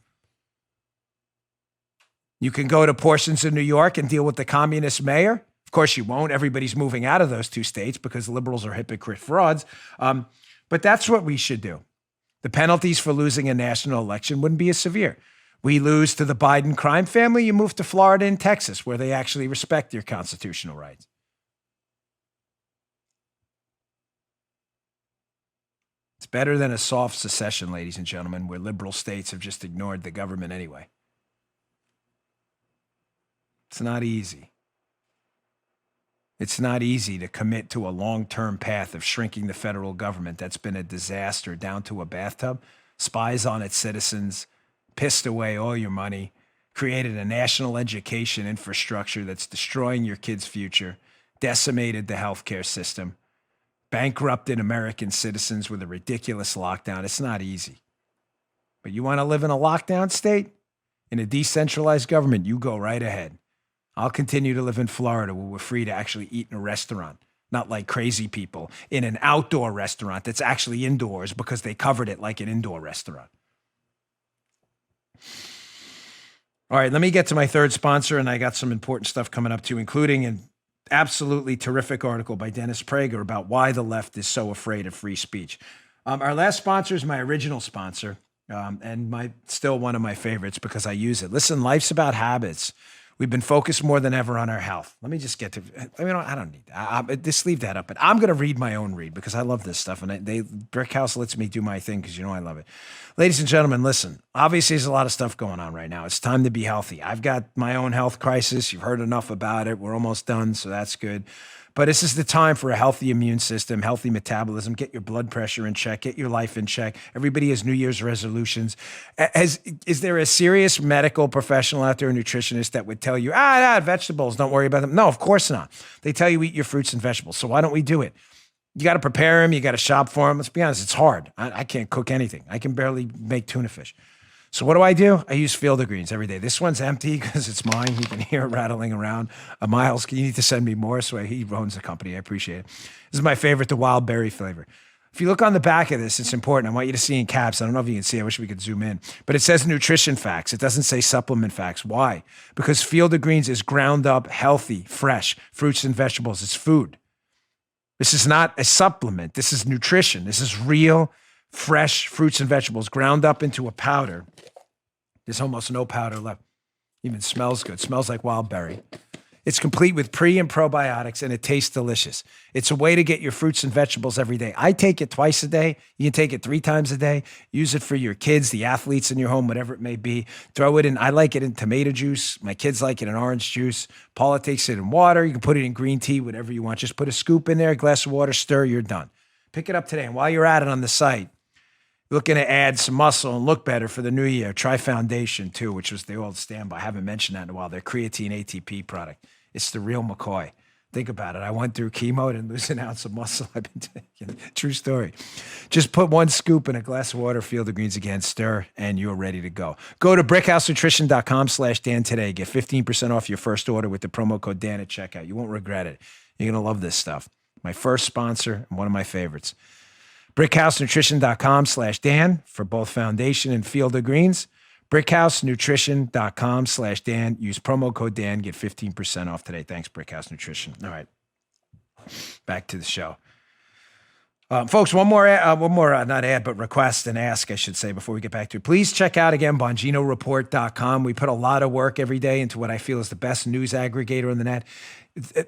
You can go to portions of New York and deal with the communist mayor. Of course you won't. Everybody's moving out of those two states because liberals are hypocrite frauds. But that's what we should do. The penalties for losing a national election wouldn't be as severe. We lose to the Biden crime family, you move to Florida and Texas, where they actually respect your constitutional rights. It's better than a soft secession, ladies and gentlemen, where liberal states have just ignored the government anyway. It's not easy. It's not easy to commit to a long-term path of shrinking the federal government that's been a disaster down to a bathtub, spies on its citizens, pissed away all your money, created a national education infrastructure that's destroying your kids' future, decimated the healthcare system, bankrupted American citizens with a ridiculous lockdown. It's not easy. But you want to live in a lockdown state? In a decentralized government, you go right ahead. I'll continue to live in Florida where we're free to actually eat in a restaurant, not like crazy people in an outdoor restaurant that's actually indoors because they covered it like an indoor restaurant. All right, let me get to my third sponsor, and I got some important stuff coming up too, including an absolutely terrific article by Dennis Prager about why the left is so afraid of free speech. Our last sponsor is my original sponsor, and still one of my favorites because I use it. Listen, life's about habits. We've been focused more than ever on our health. Let me just get to, I don't need that. Just leave that up. But I'm going to read my own read because I love this stuff. And Brickhouse lets me do my thing because I love it. Ladies and gentlemen, listen, obviously there's a lot of stuff going on right now. It's time to be healthy. I've got my own health crisis. You've heard enough about it. We're almost done, so that's good. But this is the time for a healthy immune system, healthy metabolism, get your blood pressure in check, get your life in check. Everybody has New Year's resolutions. Is there a serious medical professional out there, a nutritionist, that would tell you, vegetables, don't worry about them? No, of course not. They tell you eat your fruits and vegetables. So why don't we do it? You got to prepare them. You got to shop for them. Let's be honest, it's hard. I can't cook anything. I can barely make tuna fish. So what do? I use Field of Greens every day. This one's empty because it's mine. You can hear it rattling around. Miles, you need to send me more. So he owns the company. I appreciate it. This is my favorite, the wild berry flavor. If you look on the back of this, it's important. I want you to see in caps. I don't know if you can see. I wish we could zoom in. But it says nutrition facts. It doesn't say supplement facts. Why? Because Field of Greens is ground up, healthy, fresh fruits and vegetables. It's food. This is not a supplement. This is nutrition. This is real, fresh fruits and vegetables ground up into a powder. There's almost no powder left. Even smells good. Smells like wild berry. It's complete with pre and probiotics, and it tastes delicious. It's a way to get your fruits and vegetables every day. I take it twice a day. You can take it 3 times a day. Use it for your kids, the athletes in your home, whatever it may be. Throw it in. I like it in tomato juice. My kids like it in orange juice. Paula takes it in water. You can put it in green tea, whatever you want. Just put a scoop in there, a glass of water, stir, you're done. Pick it up today. And while you're at it on the site, looking to add some muscle and look better for the new year, try Foundation too, which was the old standby. I haven't mentioned that in a while. Their creatine ATP product. It's the real McCoy. Think about it. I went through chemo and lose an ounce of muscle I've been taking. True story. Just put 1 scoop in a glass of water, Field of Greens again, stir, and you're ready to go. Go to brickhousenutrition.com/Dan today. Get 15% off your first order with the promo code Dan at checkout. You won't regret it. You're going to love this stuff. My first sponsor and one of my favorites. brickhousenutrition.com/Dan for both Foundation and Field of Greens. brickhousenutrition.com/Dan. Use promo code Dan. Get 15% off today. Thanks, Brickhouse Nutrition. All right. Back to the show. Folks, one more, not ad, but request and ask, I should say, before we get back to it. Please check out, again, BonginoReport.com. We put a lot of work every day into what I feel is the best news aggregator on the net.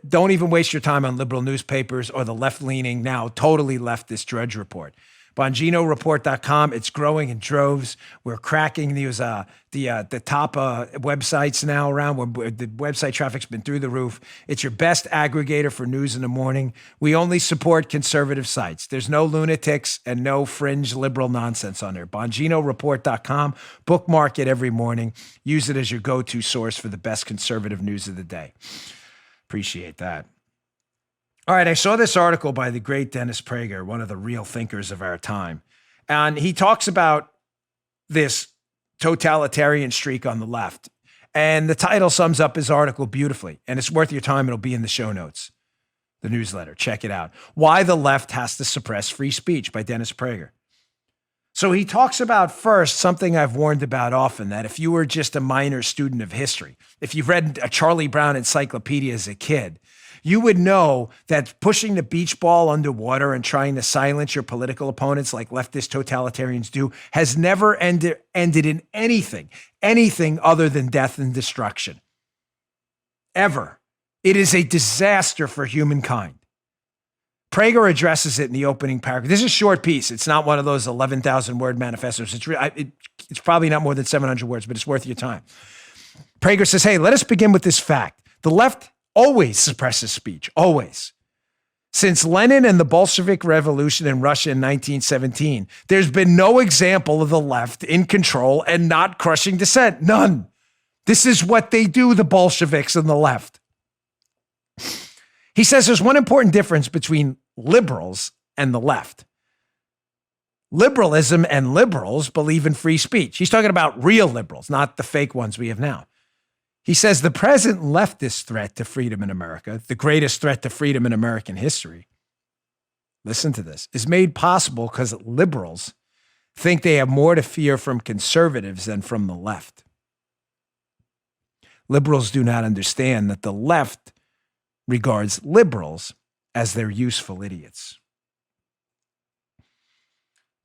Don't even waste your time on liberal newspapers or the left-leaning, now totally leftist Drudge Report. BonginoReport.com. It's growing in droves. We're cracking the top websites now around where the website traffic's been through the roof. It's your best aggregator for news in the morning. We only support conservative sites. There's no lunatics and no fringe liberal nonsense on there. BonginoReport.com. Bookmark it every morning. Use it as your go-to source for the best conservative news of the day. Appreciate that. All right, I saw this article by the great Dennis Prager, one of the real thinkers of our time. And he talks about this totalitarian streak on the left. And the title sums up his article beautifully. And it's worth your time. It'll be in the show notes, the newsletter. Check it out. Why the Left Has to Suppress Free Speech by Dennis Prager. So he talks about first something I've warned about often, that if you were just a minor student of history, if you've read a Charlie Brown encyclopedia as a kid, you would know that pushing the beach ball underwater and trying to silence your political opponents like leftist totalitarians do has never ended in anything other than death and destruction. Ever. It is a disaster for humankind. Prager addresses it in the opening paragraph. This is a short piece. It's not one of those 11,000 word manifestos. It's probably not more than 700 words, but it's worth your time. Prager says, hey, let us begin with this fact. The left always suppresses speech, always. Since Lenin and the Bolshevik Revolution in Russia in 1917, there's been no example of the left in control and not crushing dissent. None. This is what they do, the Bolsheviks and the left. He says there's one important difference between liberals and the left. Liberalism and liberals believe in free speech. He's talking about real liberals, not the fake ones we have now. He says the present leftist threat to freedom in America, the greatest threat to freedom in American history, listen to this, is made possible because liberals think they have more to fear from conservatives than from the left. Liberals do not understand that the left regards liberals as their useful idiots.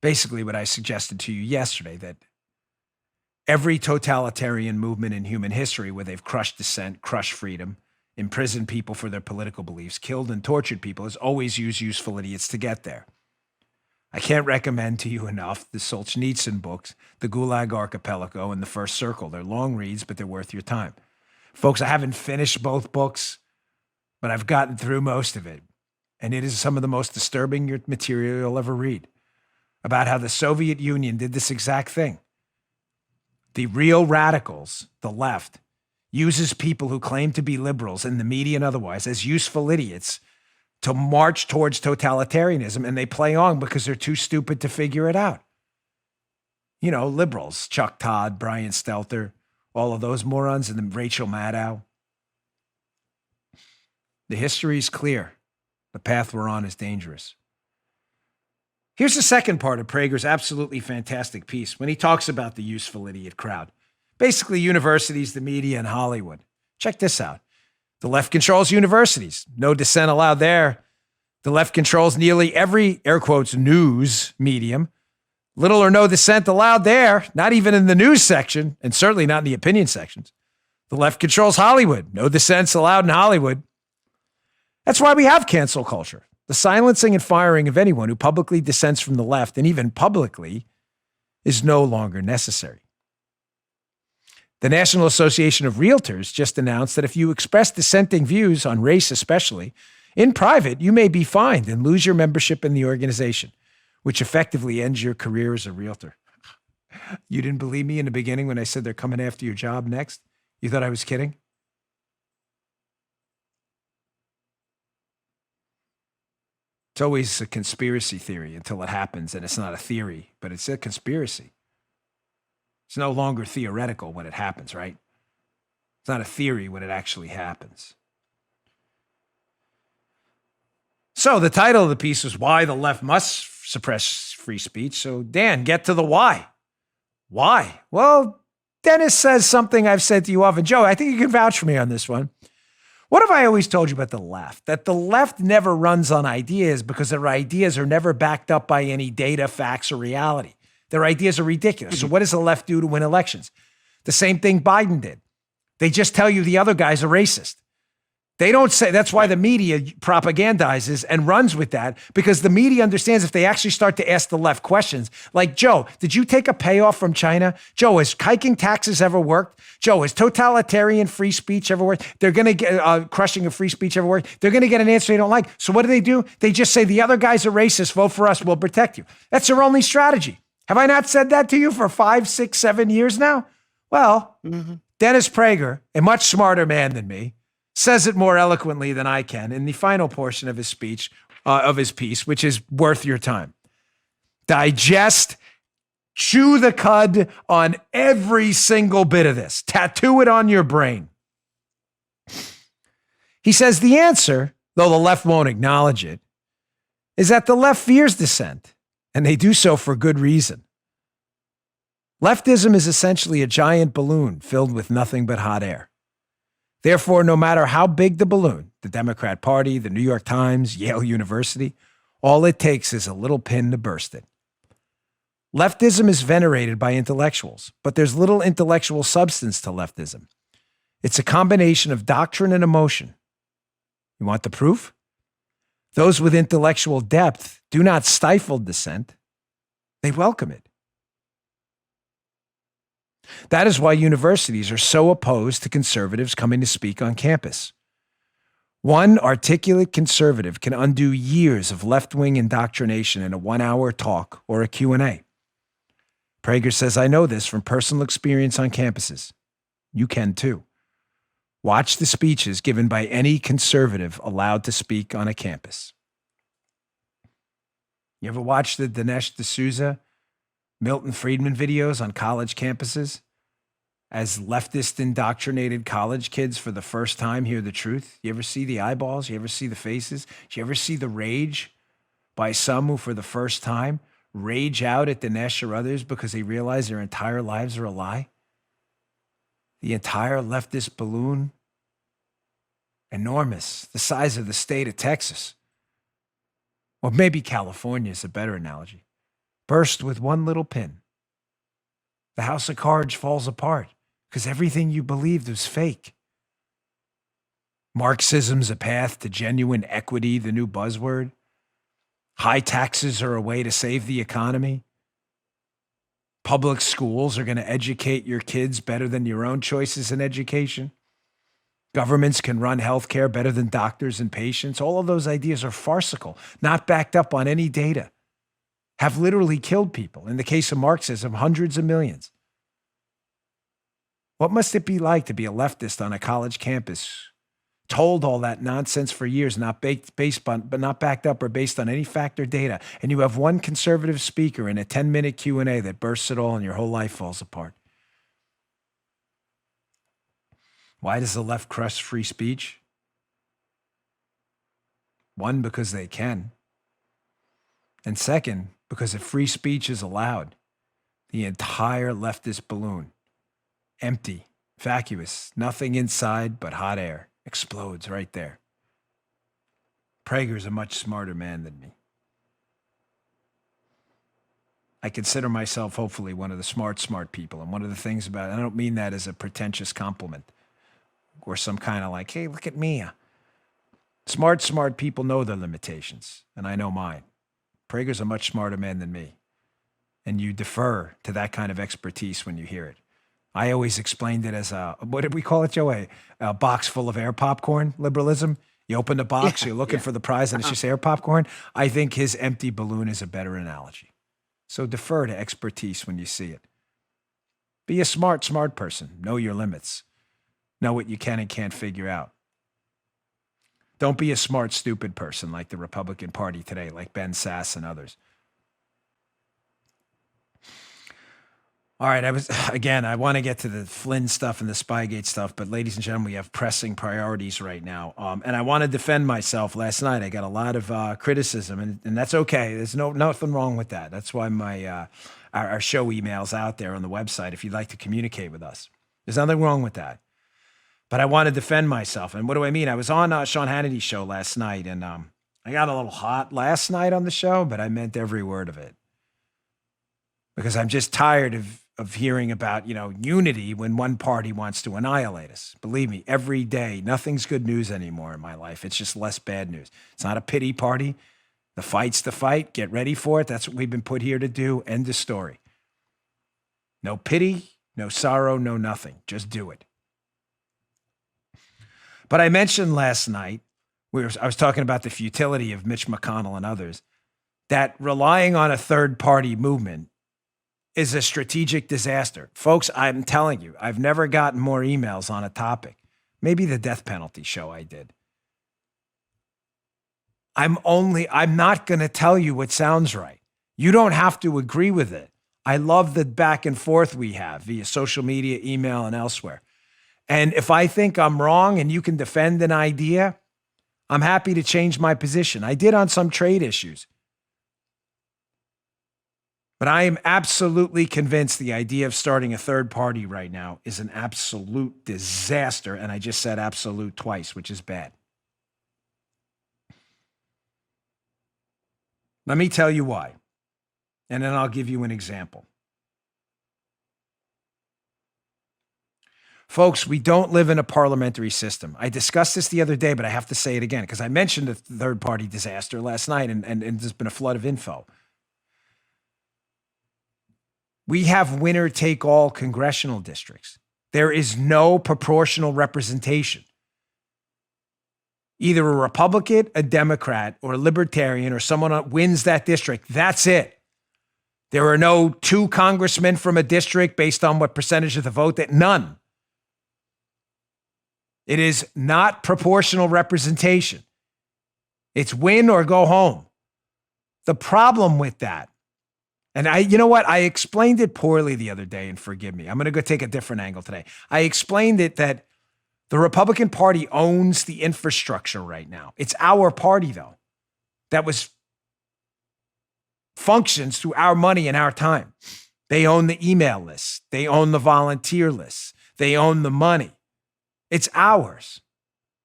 Basically, what I suggested to you yesterday, that every totalitarian movement in human history where they've crushed dissent, crushed freedom, imprisoned people for their political beliefs, killed and tortured people, has always used useful idiots to get there. I can't recommend to you enough the Solzhenitsyn books, The Gulag Archipelago and The First Circle. They're long reads, but they're worth your time. Folks, I haven't finished both books, but I've gotten through most of it. And it is some of the most disturbing material you'll ever read about how the Soviet Union did this exact thing. The real radicals, the left, uses people who claim to be liberals in the media and otherwise as useful idiots to march towards totalitarianism, and they play on because they're too stupid to figure it out. You know, liberals, Chuck Todd, Brian Stelter, all of those morons, and then Rachel Maddow. The history is clear. The path we're on is dangerous. Here's the second part of Prager's absolutely fantastic piece when he talks about the useful idiot crowd. Basically, universities, the media, and Hollywood. Check this out. The left controls universities. No dissent allowed there. The left controls nearly every, air quotes, news medium. Little or no dissent allowed there, not even in the news section, and certainly not in the opinion sections. The left controls Hollywood. No dissents allowed in Hollywood. That's why we have cancel culture. The silencing and firing of anyone who publicly dissents from the left, and even publicly, is no longer necessary. The National Association of Realtors just announced that if you express dissenting views on race especially, in private, you may be fined and lose your membership in the organization, which effectively ends your career as a realtor. You didn't believe me in the beginning when I said they're coming after your job next? You thought I was kidding? It's always a conspiracy theory until it happens, and it's not a theory, but it's a conspiracy. It's no longer theoretical when it happens, right? It's not a theory when it actually happens. So the title of the piece was Why the Left Must Suppress Free Speech. So Dan, get to the why. Why? Well, Dennis says something I've said to you often. Joe, I think you can vouch for me on this one. What have I always told you about the left? That the left never runs on ideas because their ideas are never backed up by any data, facts, or reality. Their ideas are ridiculous. So what does the left do to win elections? The same thing Biden did. They just tell you the other guy's a racist. They don't say, that's why the media propagandizes and runs with that, because the media understands if they actually start to ask the left questions, like, Joe, did you take a payoff from China? Joe, has hiking taxes ever worked? Joe, has totalitarian free speech ever worked? They're going to get crushing of free speech ever worked? They're going to get an answer they don't like. So what do? They just say the other guy's a racist. Vote for us. We'll protect you. That's their only strategy. Have I not said that to you for 5, 6, 7 years now? Well, Dennis Prager, a much smarter man than me, says it more eloquently than I can in the final portion of his speech, of his piece, which is worth your time. Digest, chew the cud on every single bit of this. Tattoo it on your brain. He says the answer, though the left won't acknowledge it, is that the left fears dissent, and they do so for good reason. Leftism is essentially a giant balloon filled with nothing but hot air. Therefore, no matter how big the balloon, the Democrat Party, the New York Times, Yale University, all it takes is a little pin to burst it. Leftism is venerated by intellectuals, but there's little intellectual substance to leftism. It's a combination of doctrine and emotion. You want the proof? Those with intellectual depth do not stifle dissent. They welcome it. That is why universities are so opposed to conservatives coming to speak on campus. One articulate conservative can undo years of left-wing indoctrination in a 1-hour talk or a Q&A. Prager says, I know this from personal experience on campuses. You can too. Watch the speeches given by any conservative allowed to speak on a campus. You ever watch the Dinesh D'Souza, Milton Friedman videos on college campuses as leftist indoctrinated college kids for the first time hear the truth? You ever see the eyeballs? You ever see the faces? Do you ever see the rage by some who for the first time rage out at Dinesh or others because they realize their entire lives are a lie? The entire leftist balloon, enormous, the size of the state of Texas. Or maybe California is a better analogy. Burst with one little pin. The house of cards falls apart because everything you believed was fake. Marxism's a path to genuine equity, the new buzzword. High taxes are a way to save the economy. Public schools are going to educate your kids better than your own choices in education. Governments can run healthcare better than doctors and patients. All of those ideas are farcical, not backed up on any data. Have literally killed people. In the case of Marxism, hundreds of millions. What must it be like to be a leftist on a college campus, told all that nonsense for years, not backed up or based on any fact or data, and you have one conservative speaker in a 10-minute Q&A that bursts it all and your whole life falls apart? Why does the left crush free speech? One, because they can. And second, because if free speech is allowed, the entire leftist balloon, empty, vacuous, nothing inside but hot air, explodes right there. Prager's a much smarter man than me. I consider myself hopefully one of the smart people. And one of the things about it, I don't mean that as a pretentious compliment or some kind of like, hey, look at me. Smart people know their limitations, and I know mine. Prager's a much smarter man than me. And you defer to that kind of expertise when you hear it. I always explained it as what did we call it, Joe? A box full of air popcorn liberalism. You open the box, you're looking for the prize, and it's just air popcorn. I think his empty balloon is a better analogy. So defer to expertise when you see it. Be a smart person. Know your limits. Know what you can and can't figure out. Don't be a smart, stupid person like the Republican Party today, like Ben Sass and others. All right, I want to get to the Flynn stuff and the Spygate stuff, but ladies and gentlemen, we have pressing priorities right now. And I want to defend myself. Last night, I got a lot of criticism, and that's okay. There's nothing wrong with that. That's why our show email's out there on the website if you'd like to communicate with us. There's nothing wrong with that. But I want to defend myself. And what do I mean? I was on Sean Hannity's show last night, and I got a little hot last night on the show, but I meant every word of it. Because I'm just tired of hearing about, unity when one party wants to annihilate us. Believe me, every day, nothing's good news anymore in my life. It's just less bad news. It's not a pity party. The fight's the fight. Get ready for it. That's what we've been put here to do. End of story. No pity, no sorrow, no nothing. Just do it. But I mentioned last night, I was talking about the futility of Mitch McConnell and others, that relying on a third-party movement is a strategic disaster. Folks, I'm telling you, I've never gotten more emails on a topic. Maybe the death penalty show I did. I'm not going to tell you what sounds right. You don't have to agree with it. I love the back and forth we have via social media, email, and elsewhere. And if I think I'm wrong and you can defend an idea, I'm happy to change my position. I did on some trade issues. But I am absolutely convinced the idea of starting a third party right now is an absolute disaster. And I just said absolute twice, which is bad. Let me tell you why. And then I'll give you an example. Folks, we don't live in a parliamentary system. I discussed this the other day, but I have to say it again because I mentioned the third-party disaster last night, and there's been a flood of info. We have winner-take-all congressional districts. There is no proportional representation. Either a Republican, a Democrat, or a Libertarian, or someone wins that district. That's it. There are no 2 congressmen from a district based on what percentage of the vote. None. It is not proportional representation. It's win or go home. The problem with that, and you know what? I explained it poorly the other day, and forgive me. I'm going to go take a different angle today. I explained it that the Republican Party owns the infrastructure right now. It's our party, though, that functions through our money and our time. They own the email lists. They own the volunteer lists. They own the money. It's ours.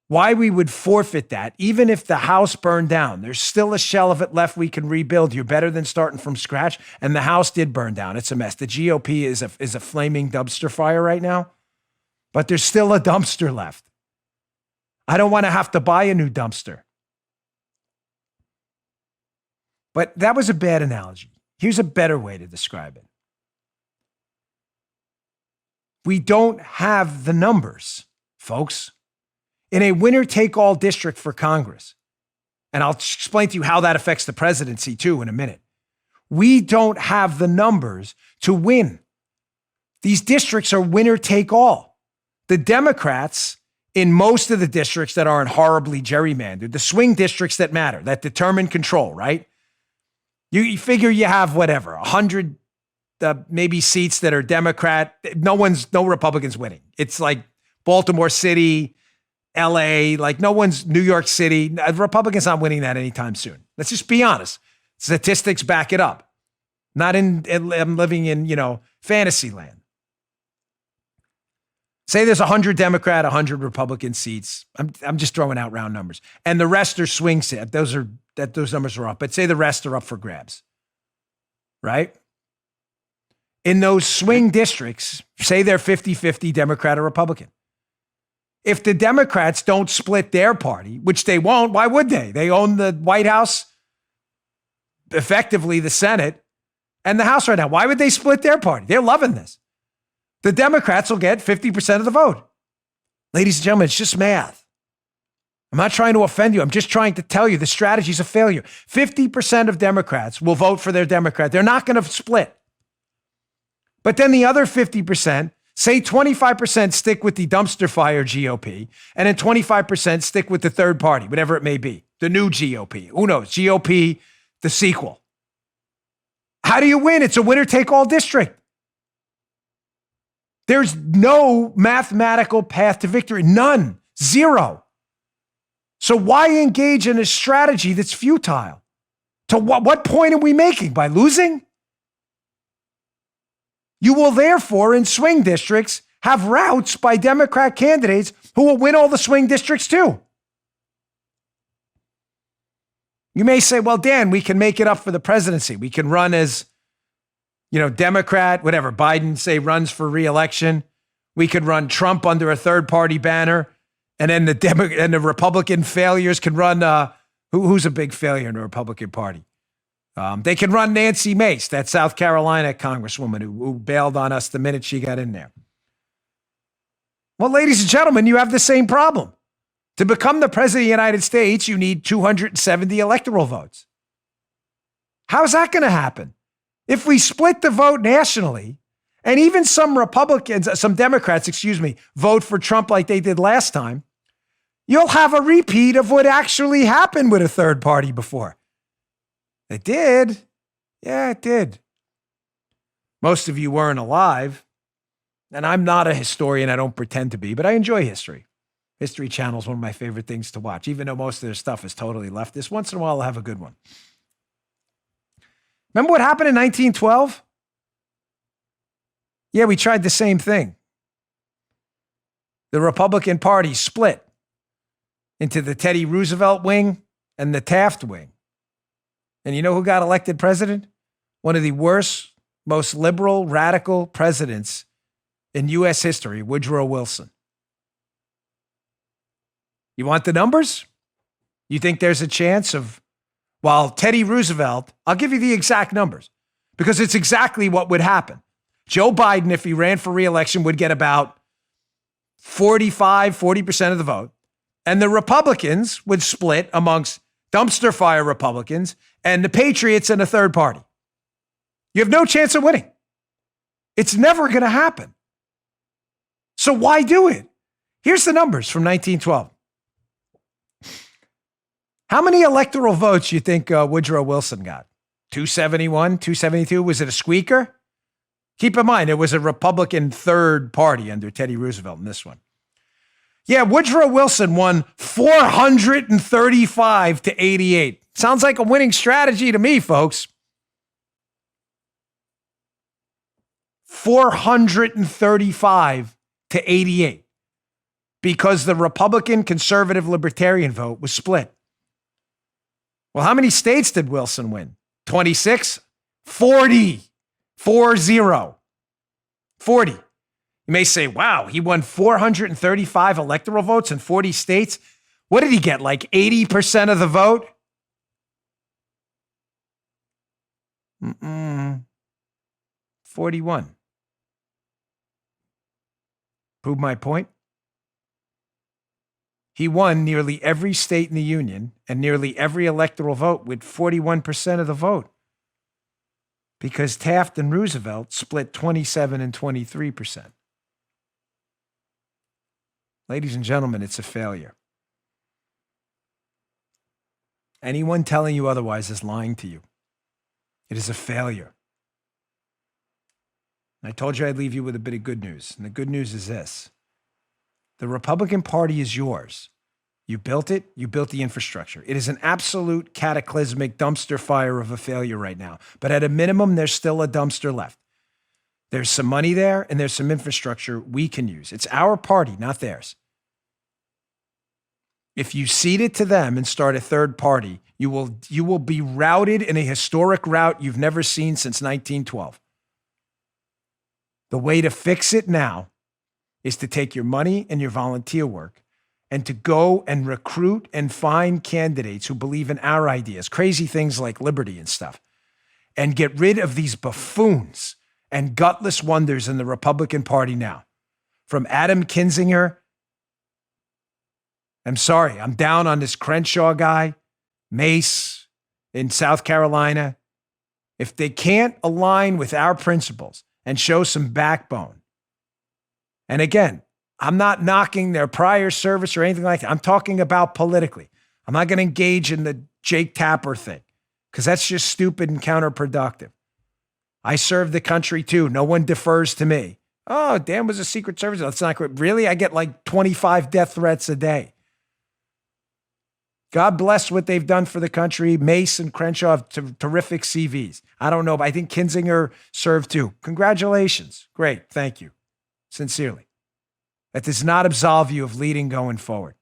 Why we would forfeit that, even if the house burned down, there's still a shell of it left we can rebuild. You're better than starting from scratch. And the house did burn down. It's a mess. The GOP is a flaming dumpster fire right now, but there's still a dumpster left. I don't want to have to buy a new dumpster. But that was a bad analogy. Here's a better way to describe it. We don't have the numbers, folks. In a winner-take-all district for Congress, and I'll explain to you how that affects the presidency too in a minute, we don't have the numbers to win. These districts are winner-take-all. The Democrats in most of the districts that aren't horribly gerrymandered, the swing districts that matter, that determine control, right? You figure you have whatever, 100 maybe seats that are Democrat. No Republicans winning. It's like Baltimore City, LA, like New York City. Republicans not winning that anytime soon. Let's just be honest. Statistics back it up. I'm living in, fantasy land. Say there's 100 Democrat, 100 Republican seats. I'm just throwing out round numbers. And the rest are swing seats. Those numbers are up. But say the rest are up for grabs. Right? In those swing districts, say they're 50-50 Democrat or Republican. If the Democrats don't split their party, which they won't, why would they? They own the White House, effectively the Senate, and the House right now. Why would they split their party? They're loving this. The Democrats will get 50% of the vote. Ladies and gentlemen, it's just math. I'm not trying to offend you. I'm just trying to tell you the strategy's a failure. 50% of Democrats will vote for their Democrat. They're not going to split. But then the other 50%, say 25% stick with the dumpster fire GOP, and then 25% stick with the third party, whatever it may be, the new GOP. Who knows? GOP, the sequel. How do you win? It's a winner-take-all district. There's no mathematical path to victory. None. Zero. So why engage in a strategy that's futile? To what point are we making? By losing? You will therefore, in swing districts, have routes by Democrat candidates who will win all the swing districts too. You may say, well, Dan, we can make it up for the presidency. We can run as, Democrat, whatever. Biden, say, runs for re-election. We could run Trump under a third-party banner. And then the Republican failures can run, who's a big failure in the Republican Party? They can run Nancy Mace, that South Carolina congresswoman who bailed on us the minute she got in there. Well, ladies and gentlemen, you have the same problem. To become the president of the United States, you need 270 electoral votes. How's that going to happen? If we split the vote nationally, and even some Democrats, vote for Trump like they did last time, you'll have a repeat of what actually happened with a third party before. It did. Yeah, it did. Most of you weren't alive. And I'm not a historian. I don't pretend to be, but I enjoy history. History Channel is one of my favorite things to watch, even though most of their stuff is totally leftist. Once in a while, I'll have a good one. Remember what happened in 1912? Yeah, we tried the same thing. The Republican Party split into the Teddy Roosevelt wing and the Taft wing. And you know who got elected president? One of the worst, most liberal, radical presidents in U.S. history, Woodrow Wilson. You want the numbers? You think there's a chance of, while Teddy Roosevelt, I'll give you the exact numbers because it's exactly what would happen. Joe Biden, if he ran for re-election, would get about 40% of the vote. And the Republicans would split amongst dumpster fire Republicans and the Patriots and a third party. You have no chance of winning. It's never going to happen. So why do it? Here's the numbers from 1912. How many electoral votes do you think Woodrow Wilson got? 271, 272? Was it a squeaker? Keep in mind, it was a Republican third party under Teddy Roosevelt in this one. Yeah, Woodrow Wilson won 435 to 88. Sounds like a winning strategy to me, folks. 435 to to 88 because the Republican, conservative, libertarian vote was split. Well, how many states did Wilson win? 26? 40. 40. 40. You may say, wow, he won 435 electoral votes in 40 states. What did he get? Like 80% of the vote? 41. Prove my point? He won nearly every state in the union and nearly every electoral vote with 41% of the vote. Because Taft and Roosevelt split 27 and 23%. Ladies and gentlemen, it's a failure. Anyone telling you otherwise is lying to you. It is a failure. I told you I'd leave you with a bit of good news. And the good news is this. The Republican Party is yours. You built it. You built the infrastructure. It is an absolute cataclysmic dumpster fire of a failure right now. But at a minimum, there's still a dumpster left. There's some money there and there's some infrastructure we can use. It's our party, not theirs. If you cede it to them and start a third party, you will be routed in a historic rout you've never seen since 1912. The way to fix it now is to take your money and your volunteer work and to go and recruit and find candidates who believe in our ideas, crazy things like liberty and stuff, and get rid of these buffoons and gutless wonders in the Republican Party now. From Adam Kinzinger, I'm sorry, I'm down on this Crenshaw guy, Mace in South Carolina. If they can't align with our principles and show some backbone, and again, I'm not knocking their prior service or anything like that. I'm talking about politically. I'm not going to engage in the Jake Tapper thing because that's just stupid and counterproductive. I serve the country too. No one defers to me. Oh, Dan was a Secret Service. That's not great. Really? I get like 25 death threats a day. God bless what they've done for the country. Mace and Crenshaw have terrific CVs. I don't know, but I think Kinzinger served too. Congratulations. Great. Thank you. Sincerely. That does not absolve you of leading going forward.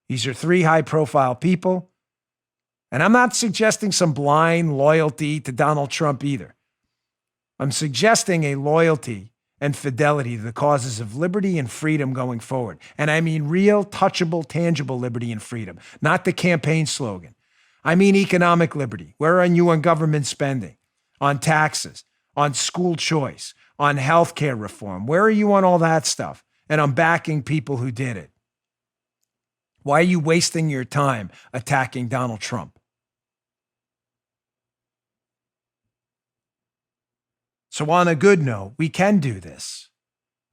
These are three high-profile people. And I'm not suggesting some blind loyalty to Donald Trump either. I'm suggesting a loyalty and fidelity to the causes of liberty and freedom going forward. And I mean real, touchable, tangible liberty and freedom, not the campaign slogan. I mean economic liberty. Where are you on government spending, on taxes, on school choice, on healthcare reform? Where are you on all that stuff? And I'm backing people who did it. Why are you wasting your time attacking Donald Trump? So on a good note, we can do this.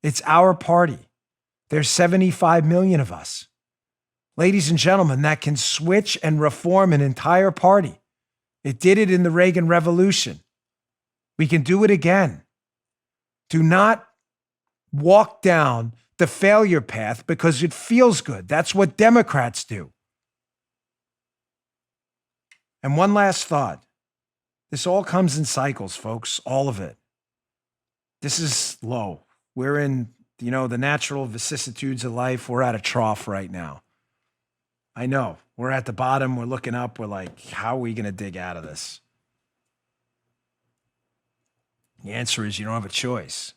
It's our party. There's 75 million of us. Ladies and gentlemen, that can switch and reform an entire party. It did it in the Reagan Revolution. We can do it again. Do not walk down the failure path because it feels good. That's what Democrats do. And one last thought. This all comes in cycles, folks, all of it. This is low. We're in, the natural vicissitudes of life. We're at a trough right now. I know. We're at the bottom. We're looking up. We're like, how are we going to dig out of this? The answer is you don't have a choice.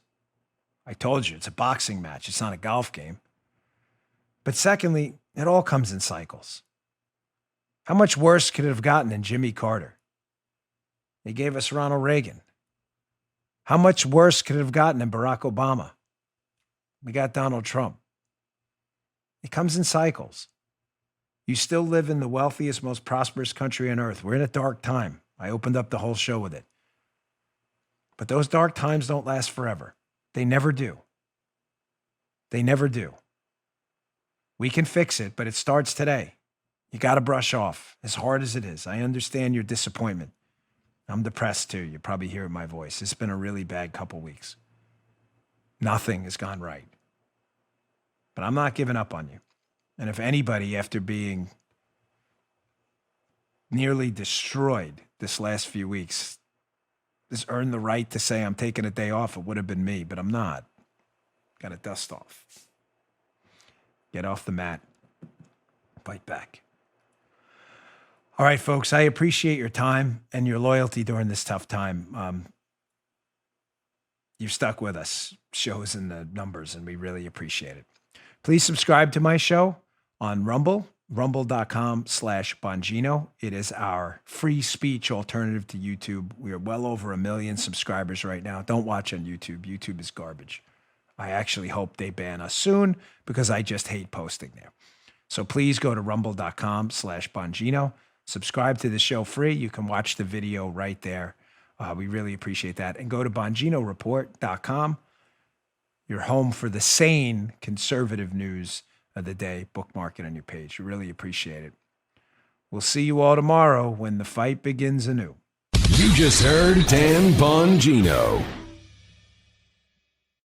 I told you, it's a boxing match. It's not a golf game. But secondly, it all comes in cycles. How much worse could it have gotten than Jimmy Carter? They gave us Ronald Reagan. How much worse could it have gotten than Barack Obama? We got Donald Trump. It comes in cycles. You still live in the wealthiest, most prosperous country on earth. We're in a dark time. I opened up the whole show with it. But those dark times don't last forever. They never do. They never do. We can fix it, but it starts today. You got to brush off, as hard as it is. I understand your disappointment. I'm depressed too. You probably hear it in my voice. It's been a really bad couple weeks. Nothing has gone right. But I'm not giving up on you. And if anybody, after being nearly destroyed this last few weeks, has earned the right to say I'm taking a day off, it would have been me, but I'm not. Got to dust off. Get off the mat. Fight back. All right, folks, I appreciate your time and your loyalty during this tough time. You've stuck with us, shows in the numbers, and we really appreciate it. Please subscribe to my show on Rumble, rumble.com/Bongino. It is our free speech alternative to YouTube. We are well over 1 million subscribers right now. Don't watch on YouTube. YouTube is garbage. I actually hope they ban us soon because I just hate posting there. So please go to rumble.com/Bongino. Subscribe to the show free. You can watch the video right there. We really appreciate that. And go to BonginoReport.com. You're home for the sane conservative news of the day. Bookmark it on your page. We really appreciate it. We'll see you all tomorrow when the fight begins anew. You just heard Dan Bongino.